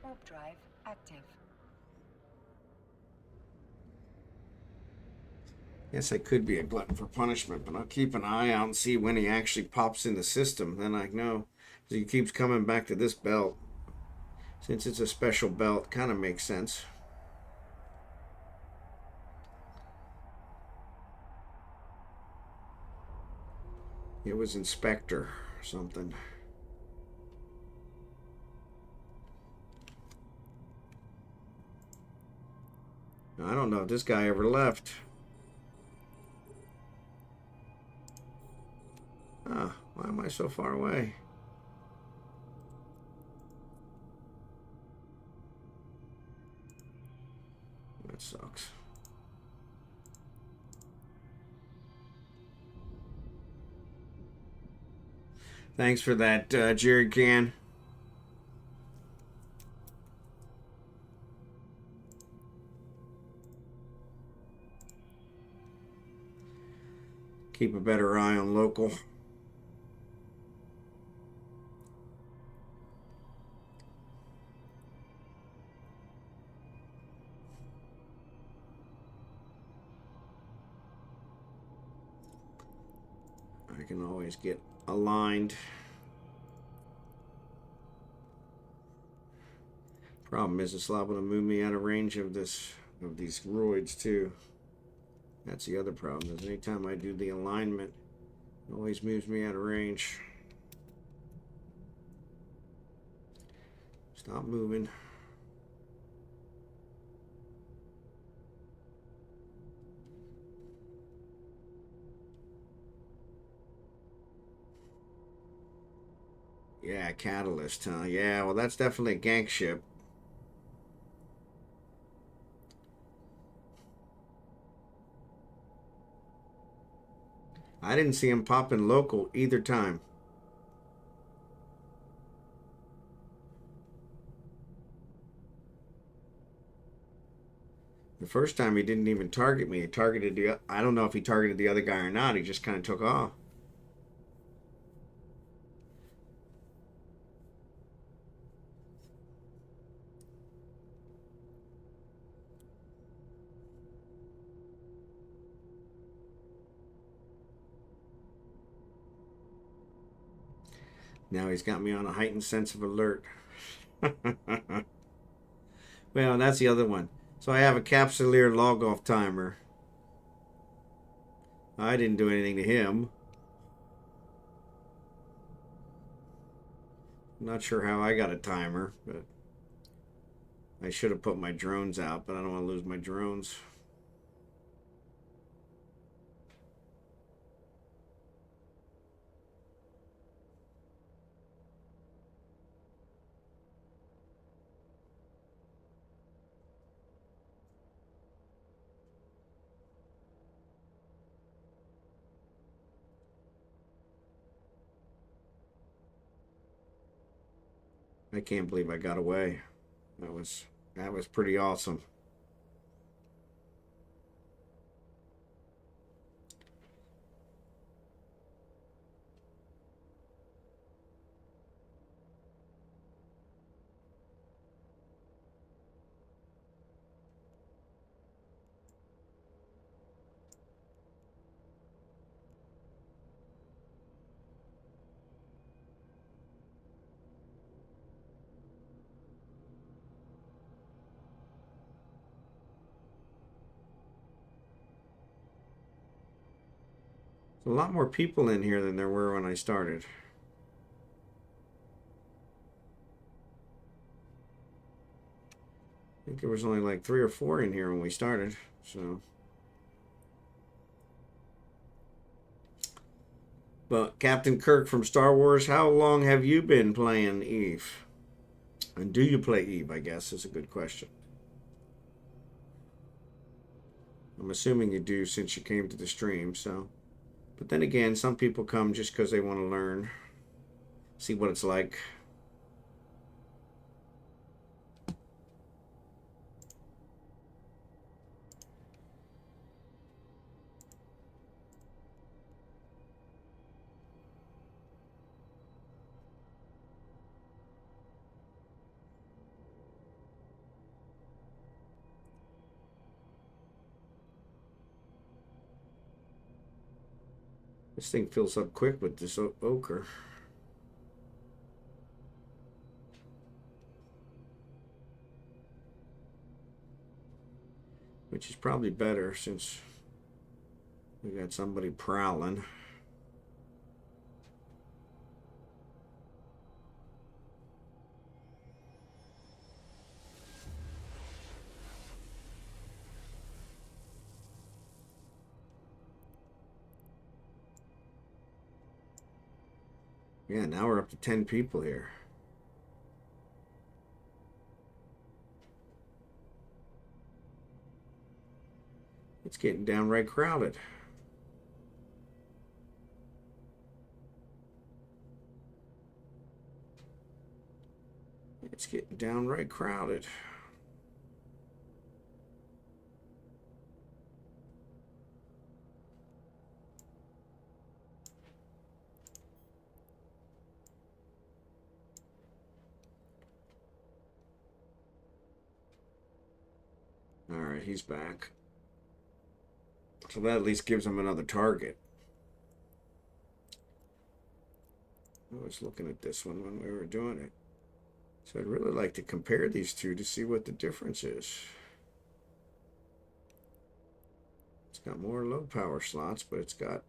Warp drive active. Guess I could be a glutton for punishment, but I'll keep an eye out and see when he actually pops in the system. Then I know. He keeps coming back to this belt. Since it's a special belt, kind of makes sense. It was Inspector or something. I don't know if this guy ever left. Ah, why am I so far away? That sucks. Thanks for that, Jerry Can. Keep a better eye on local. I can always get aligned. Problem is, it's liable to move me out of range of these roids too. That's the other problem. Is anytime I do the alignment, it always moves me out of range. Stop moving. Yeah, catalyst, huh? Yeah, well, that's definitely a gank ship. I didn't see him popping local either time. The first time he didn't even target me. He targeted the... I don't know if he targeted the other guy or not. He just kind of took off. Now he's got me on a heightened sense of alert. Well, that's the other one. So I have a Capsuleer log-off timer. I didn't do anything to him. I'm not sure how I got a timer, but I should have put my drones out, but I don't want to lose my drones. I can't believe I got away. That was pretty awesome. A lot more people in here than there were when I started. I think there was only like 3 or 4 in here when we started, so. But Captain Kirk from Star Wars, how long have you been playing Eve? And do you play Eve, I guess, is a good question. I'm assuming you do since you came to the stream, so. But then again, some people come just because they want to learn, see what it's like. This thing fills up quick with this ochre. Which is probably better since we got somebody prowling. Yeah, now we're up to 10 people here. It's getting downright crowded. It's getting downright crowded. All right, he's back. So that at least gives him another target. I was looking at this one when we were doing it. So I'd really like to compare these two to see what the difference is. It's got more low power slots, but it's got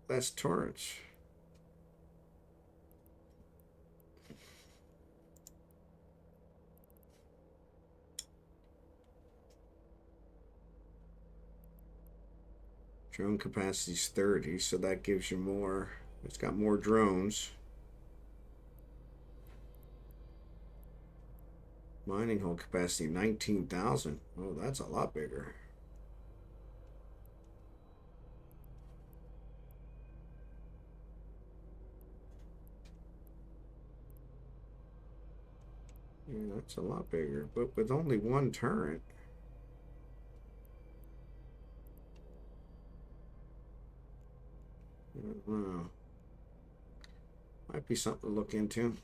less turrets. Drone capacity is 30, so that gives you more. It's got more drones. Mining hole capacity 19,000. Oh, that's a lot bigger. Yeah, that's a lot bigger, but with only one turret. Wow. Might be something to look into.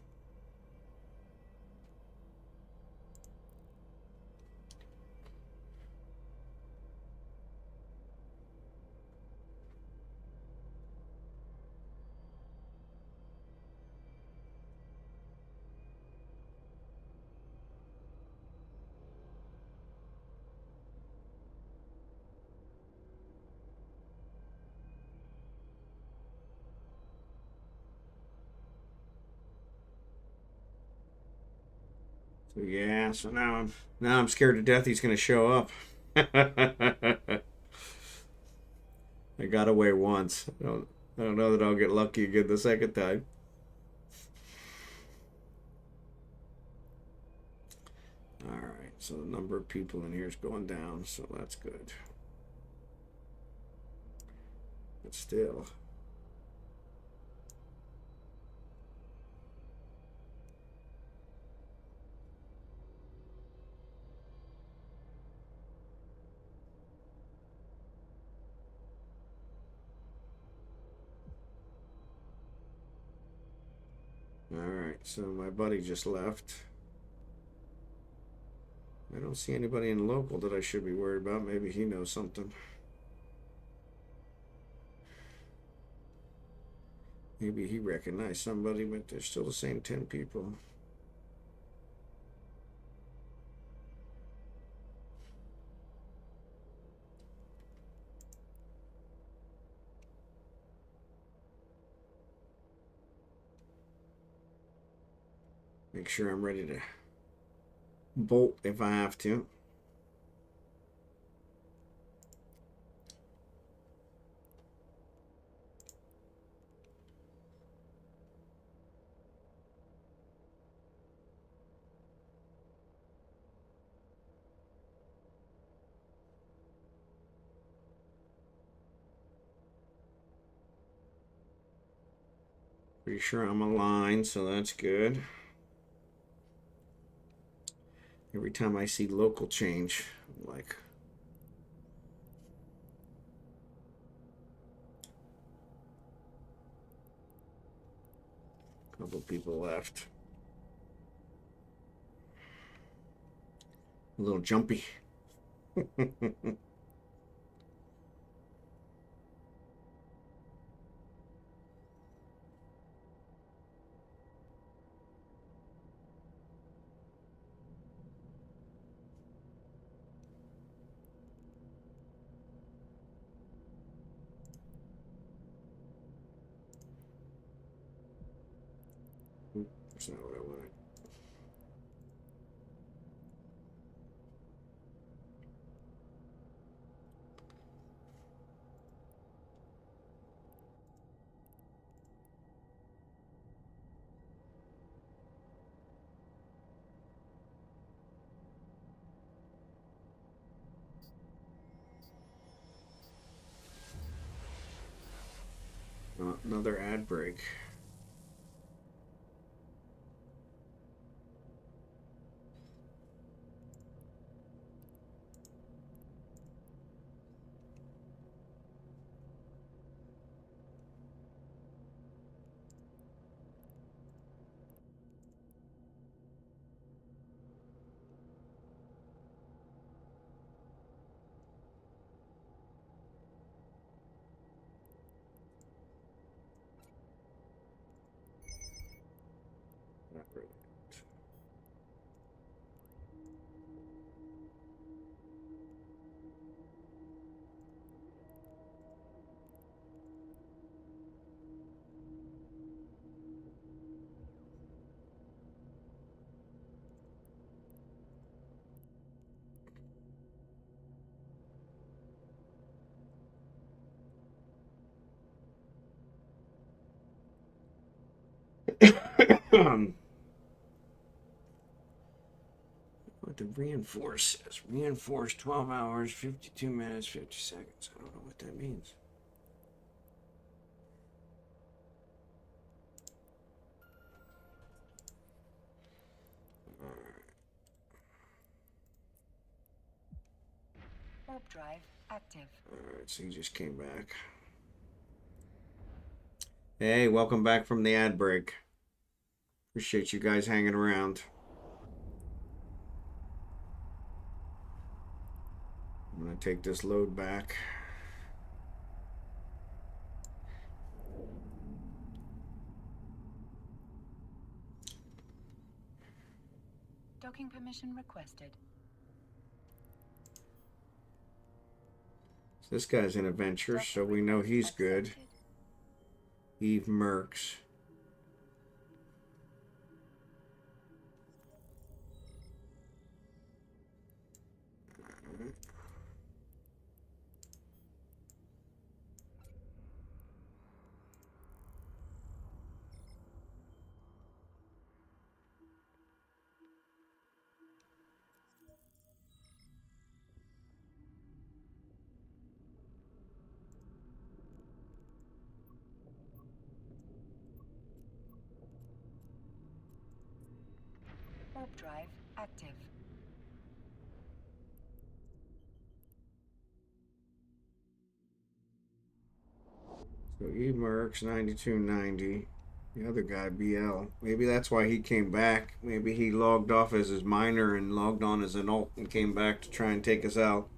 So yeah, so now I'm scared to death he's gonna show up. I got away once. I don't know that I'll get lucky again the second time. Alright, so the number of people in here is going down, so that's good. But still. Alright, so my buddy just left. I don't see anybody in local that I should be worried about. Maybe he knows something. Maybe he recognized somebody, but there's still the same 10 people. Make sure I'm ready to bolt if I have to. Pretty sure I'm aligned, so that's good. Every time I see local change, I'm like, a couple people left. A little jumpy. That's not what I wanted. Another ad break. Not really. What the reinforce says. Reinforce 12 hours, 52 minutes, 50 seconds. I don't know what that means. Alright. Warp drive active. Alright, so he just came back. Hey, welcome back from the ad break. Appreciate you guys hanging around. I'm gonna take this load back. Docking permission requested. This guy's an adventure, so we know he's good. Eve Mercs. Warp drive active. So Eve Mercs, 9290. The other guy, BL. Maybe that's why he came back. Maybe he logged off as his miner and logged on as an alt and came back to try and take us out.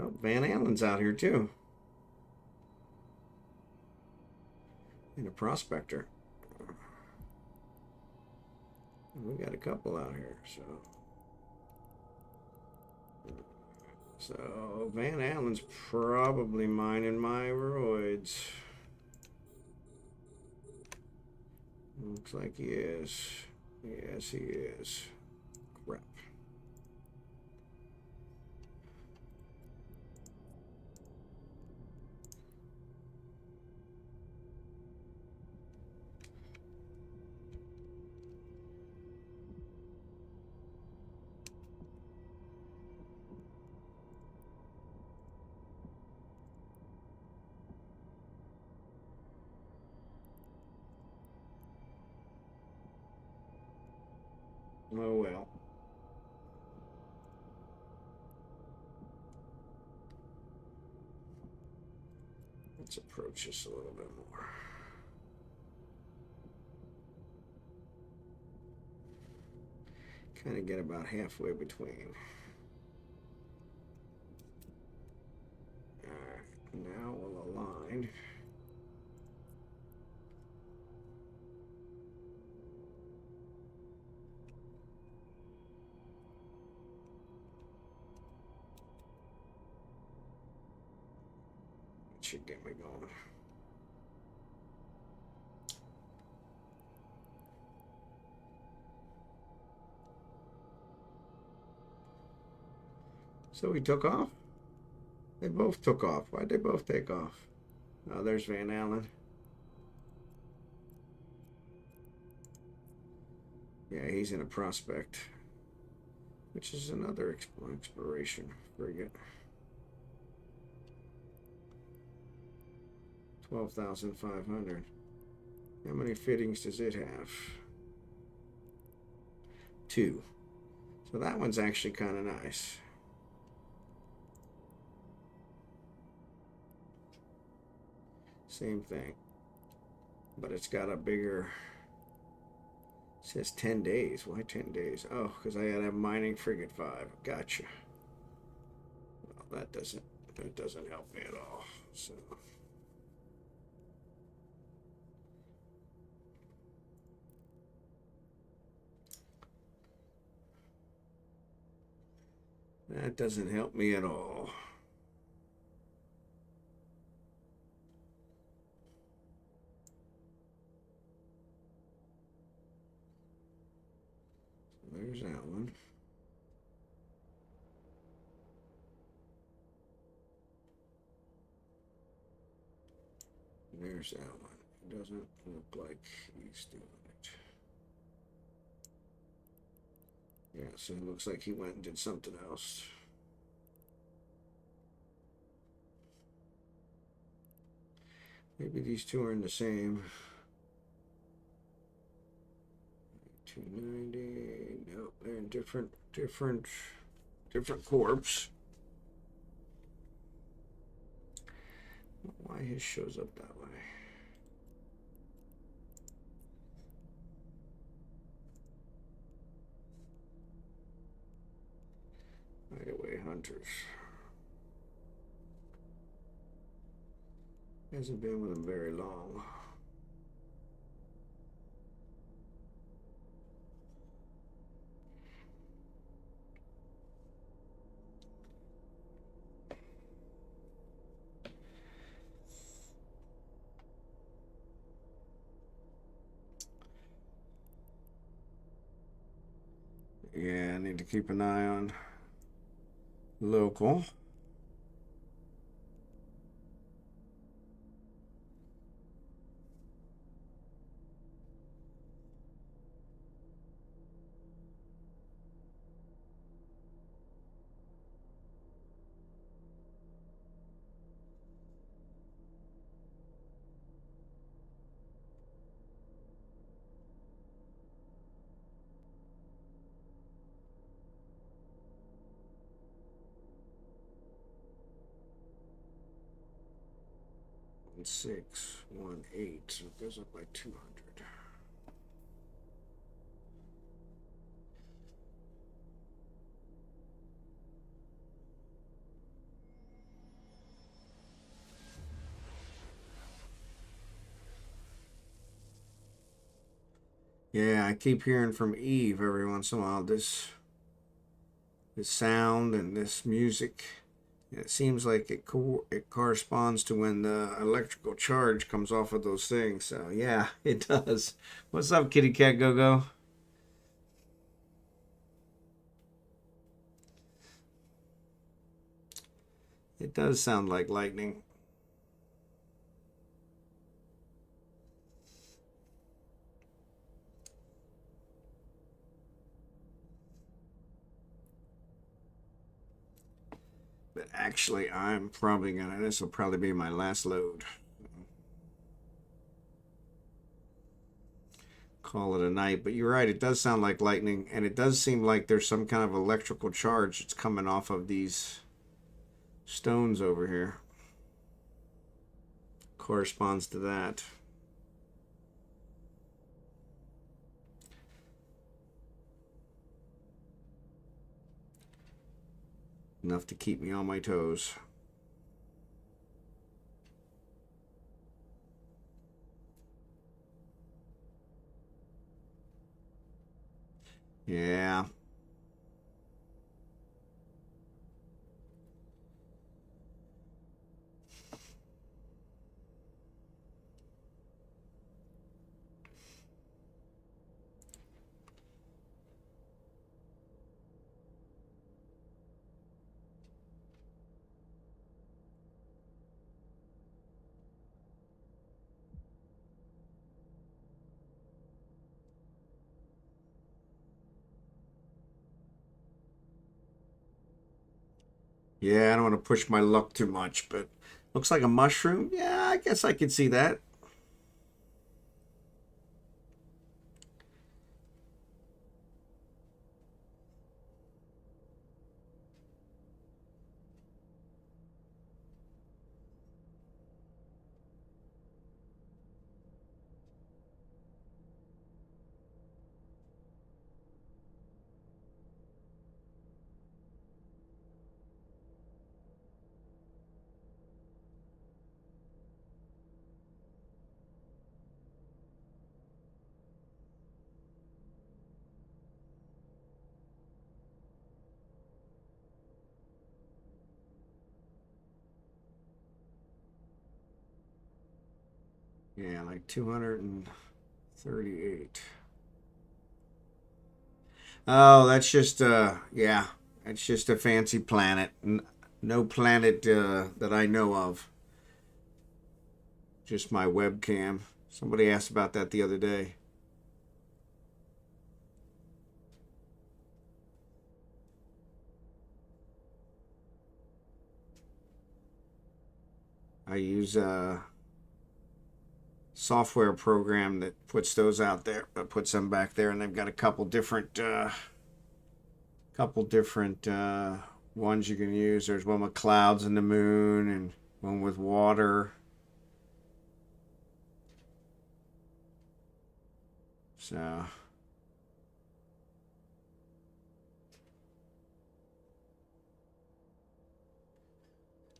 Oh, Van Allen's out here too. And a prospector. We got a couple out here, so Van Allen's probably mining my roids. Looks like he is. Yes, he is. Crap. Oh well. Let's approach this a little bit more. Kind of get about halfway between. Now we'll align. It should get me going. So he took off? They both took off. Why'd they both take off? Oh, there's Van Allen. Yeah, he's in a prospect, which is another exploration frigate. 12,500. How many fittings does it have? 2. So that one's actually kind of nice. Same thing, but it's got a bigger. It says 10 days. Why 10 days? Oh, because I had a mining frigate 5. Gotcha. Well, that doesn't help me at all. So that doesn't help me at all. There's that one. There's that one. It doesn't look like he's doing it. Yeah, so it looks like he went and did something else. Maybe these two are in the same. 290. Nope, they're in different different corpse. Why his shows up that way? Hideaway hunters. Hasn't been with him very long. Yeah, I need to keep an eye on local. One 6, 1 8, so it goes up by 200. Yeah, I keep hearing from Eve every once in a while this sound and this music. And it seems like it corresponds to when the electrical charge comes off of those things. So yeah, it does. What's up, kittykatgogo? It does sound like lightning. But actually, I'm probably gonna, this will probably be my last load. Call it a night. But you're right, it does sound like lightning, and it does seem like there's some kind of electrical charge that's coming off of these stones over here. Corresponds to that. Enough to keep me on my toes. Yeah. Yeah, I don't want to push my luck too much, but looks like a mushroom. Yeah, I guess I could see that. Yeah, like 238. Oh, that's just yeah, that's just a fancy planet. No planet that I know of. Just my webcam. Somebody asked about that the other day. I use a software program that puts those out there, puts them back there, and they've got a couple different couple different ones you can use. There's one with clouds and the moon, and one with water. So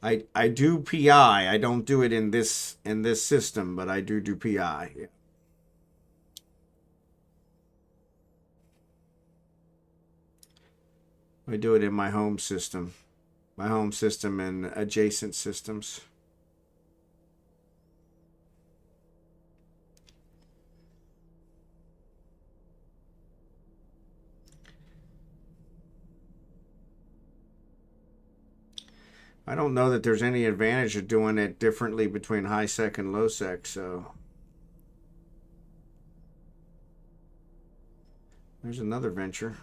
I do PI. I don't do it in this system, but I do PI. Yeah. I do it in my home system. My home system and adjacent systems. I don't know that there's any advantage of doing it differently between high sec and low sec, so. There's another venture.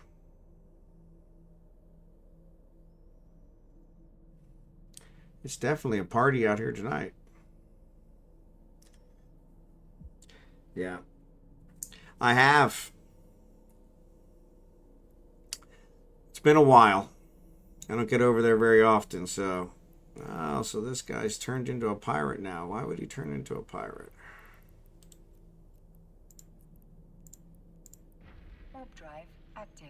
It's definitely a party out here tonight. Yeah. I have. It's been a while. I don't get over there very often, so. Oh, so this guy's turned into a pirate now. Why would he turn into a pirate? Warp drive active.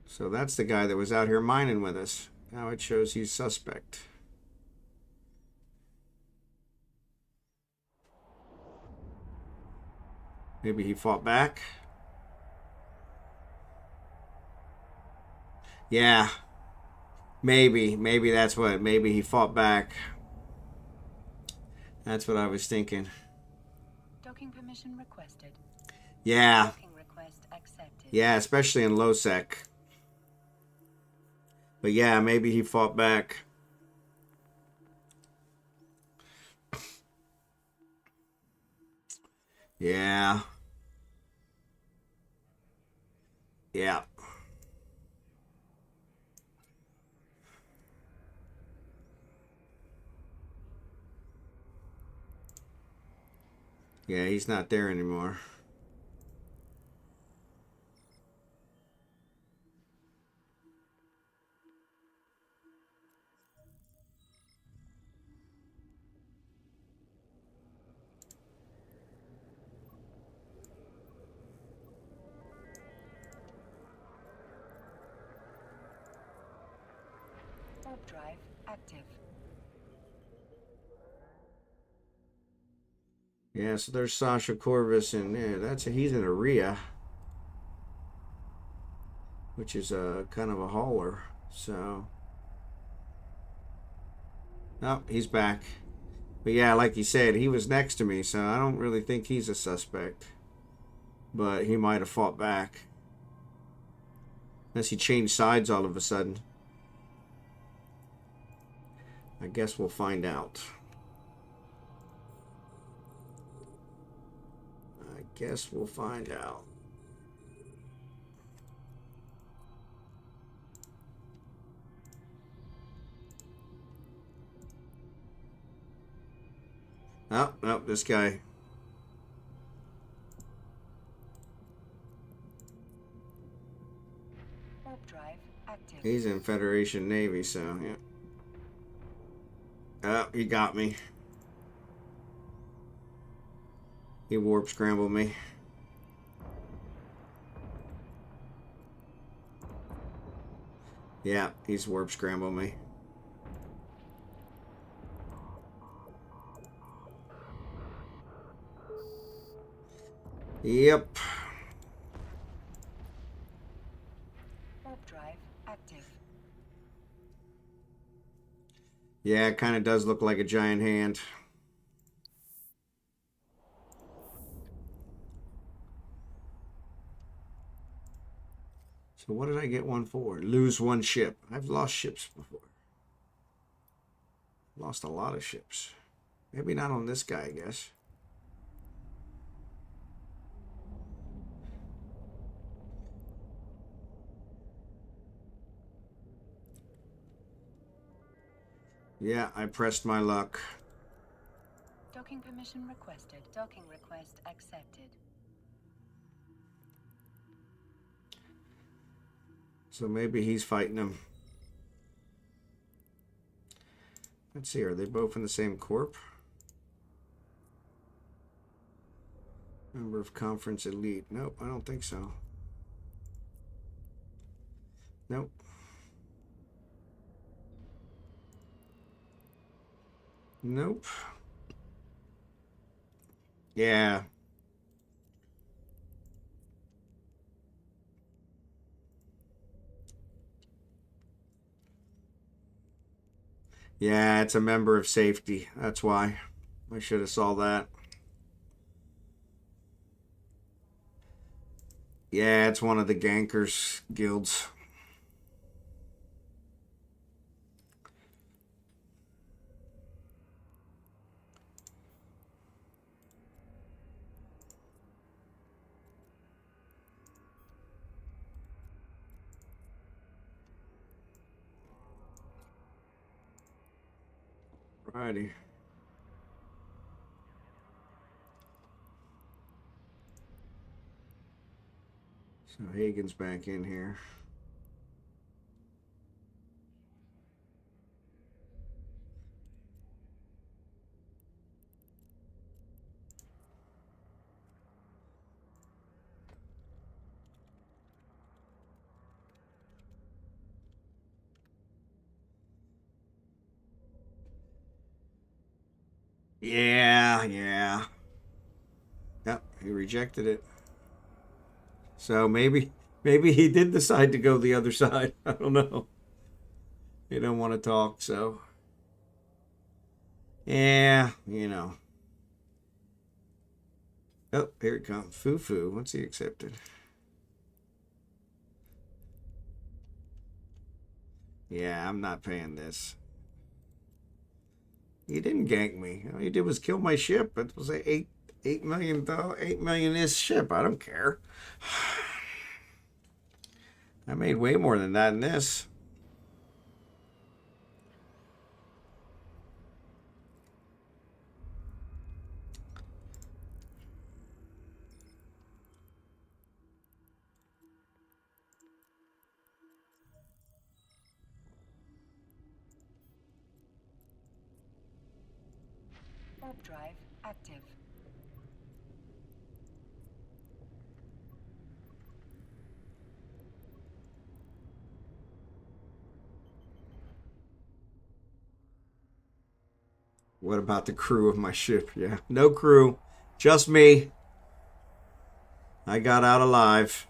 So that's the guy that was out here mining with us. Now it shows he's suspect. Maybe he fought back. Yeah. Maybe that's what. Maybe he fought back. That's what I was thinking. Docking permission requested. Yeah. Docking request accepted. Yeah, especially in low sec. But yeah, maybe he fought back. Yeah. Yeah. Yeah, he's not there anymore. Warp drive active. Yeah, so there's Sasha Corvus, and yeah, he's in a RIA, which is a kind of a hauler. So, oh, he's back. But yeah, like you said, he was next to me, so I don't really think he's a suspect. But he might have fought back, unless he changed sides all of a sudden. I guess we'll find out. I guess we'll find out. Oh, no, this guy. Warp drive active. He's in Federation Navy, so yeah. Oh, he got me. He warp scrambled me. Yeah, he's warp scrambled me. Yep. Warp drive active. Yeah, it kind of does look like a giant hand. So what did I get one for? Lose one ship. I've lost ships before. Lost a lot of ships. Maybe not on this guy, I guess. Yeah, I pressed my luck. Docking permission requested. Docking request accepted. So maybe he's fighting him. Let's see, are they both in the same corp? Member of Conference Elite. Nope, I don't think so. Nope. Nope. Yeah. Yeah, it's a member of safety. That's why. I should have saw that. Yeah, it's one of the gankers guilds. Righty. So Hagen's back in here. Yeah. Yep, he rejected it. So maybe he did decide to go the other side. I don't know. They don't want to talk, so yeah, you know. Oh, here it comes. Fufu. What's he accepted? Yeah, I'm not paying this. He didn't gank me. All he did was kill my ship. It was a $8 million is ship. I don't care. I made way more than that in this. Warp drive active. What about the crew of my ship? Yeah, no crew, just me. I got out alive.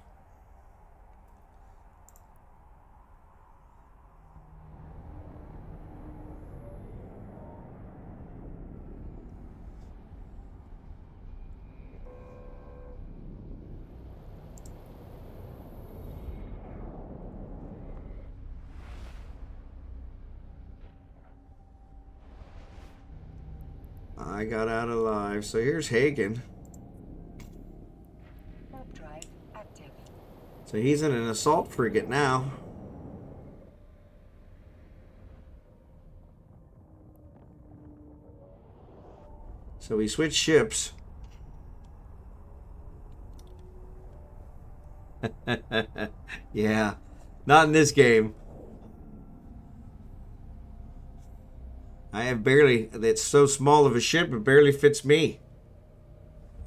I got out alive. So here's Hagen. Warp drive active. So he's in an assault frigate now. So we switched ships. Yeah, not in this game. I have barely, it's so small of a ship, it barely fits me.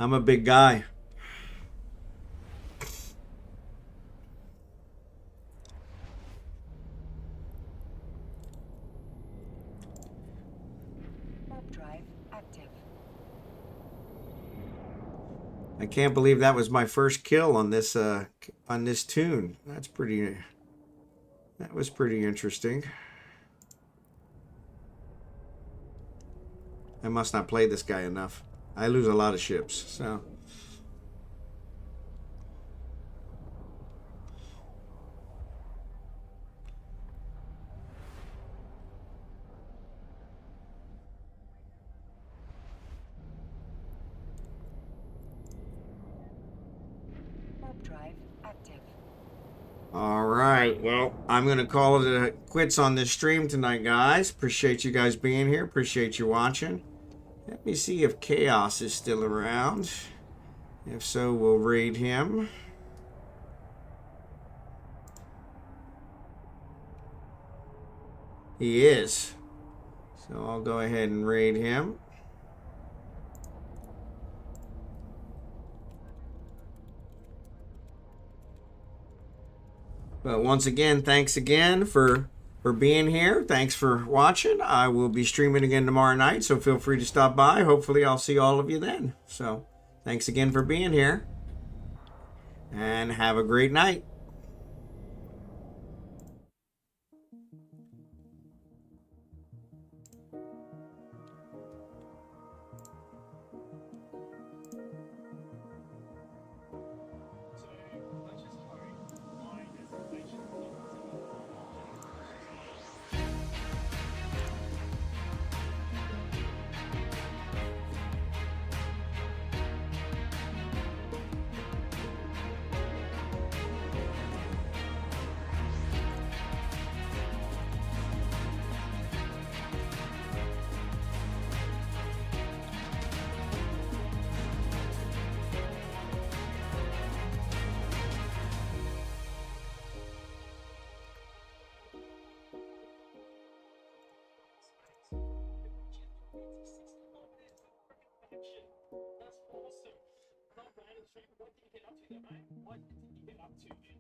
I'm a big guy. Warp drive active. I can't believe that was my first kill on this tune. That was pretty interesting. I must not play this guy enough. I lose a lot of ships, so. Warp drive active. All right, well, I'm going to call it quits on this stream tonight, guys. Appreciate you guys being here. Appreciate you watching. Let me see if Chaos is still around. If so, we'll raid him. He is. So I'll go ahead and raid him. But once again, thanks again for being here. Thanks for watching. I will be streaming again tomorrow night, so feel free to stop by. Hopefully I'll see all of you then. So thanks again for being here. And have a great night. That's awesome. Not bad. What did you get up to there, mate? What did you get up to?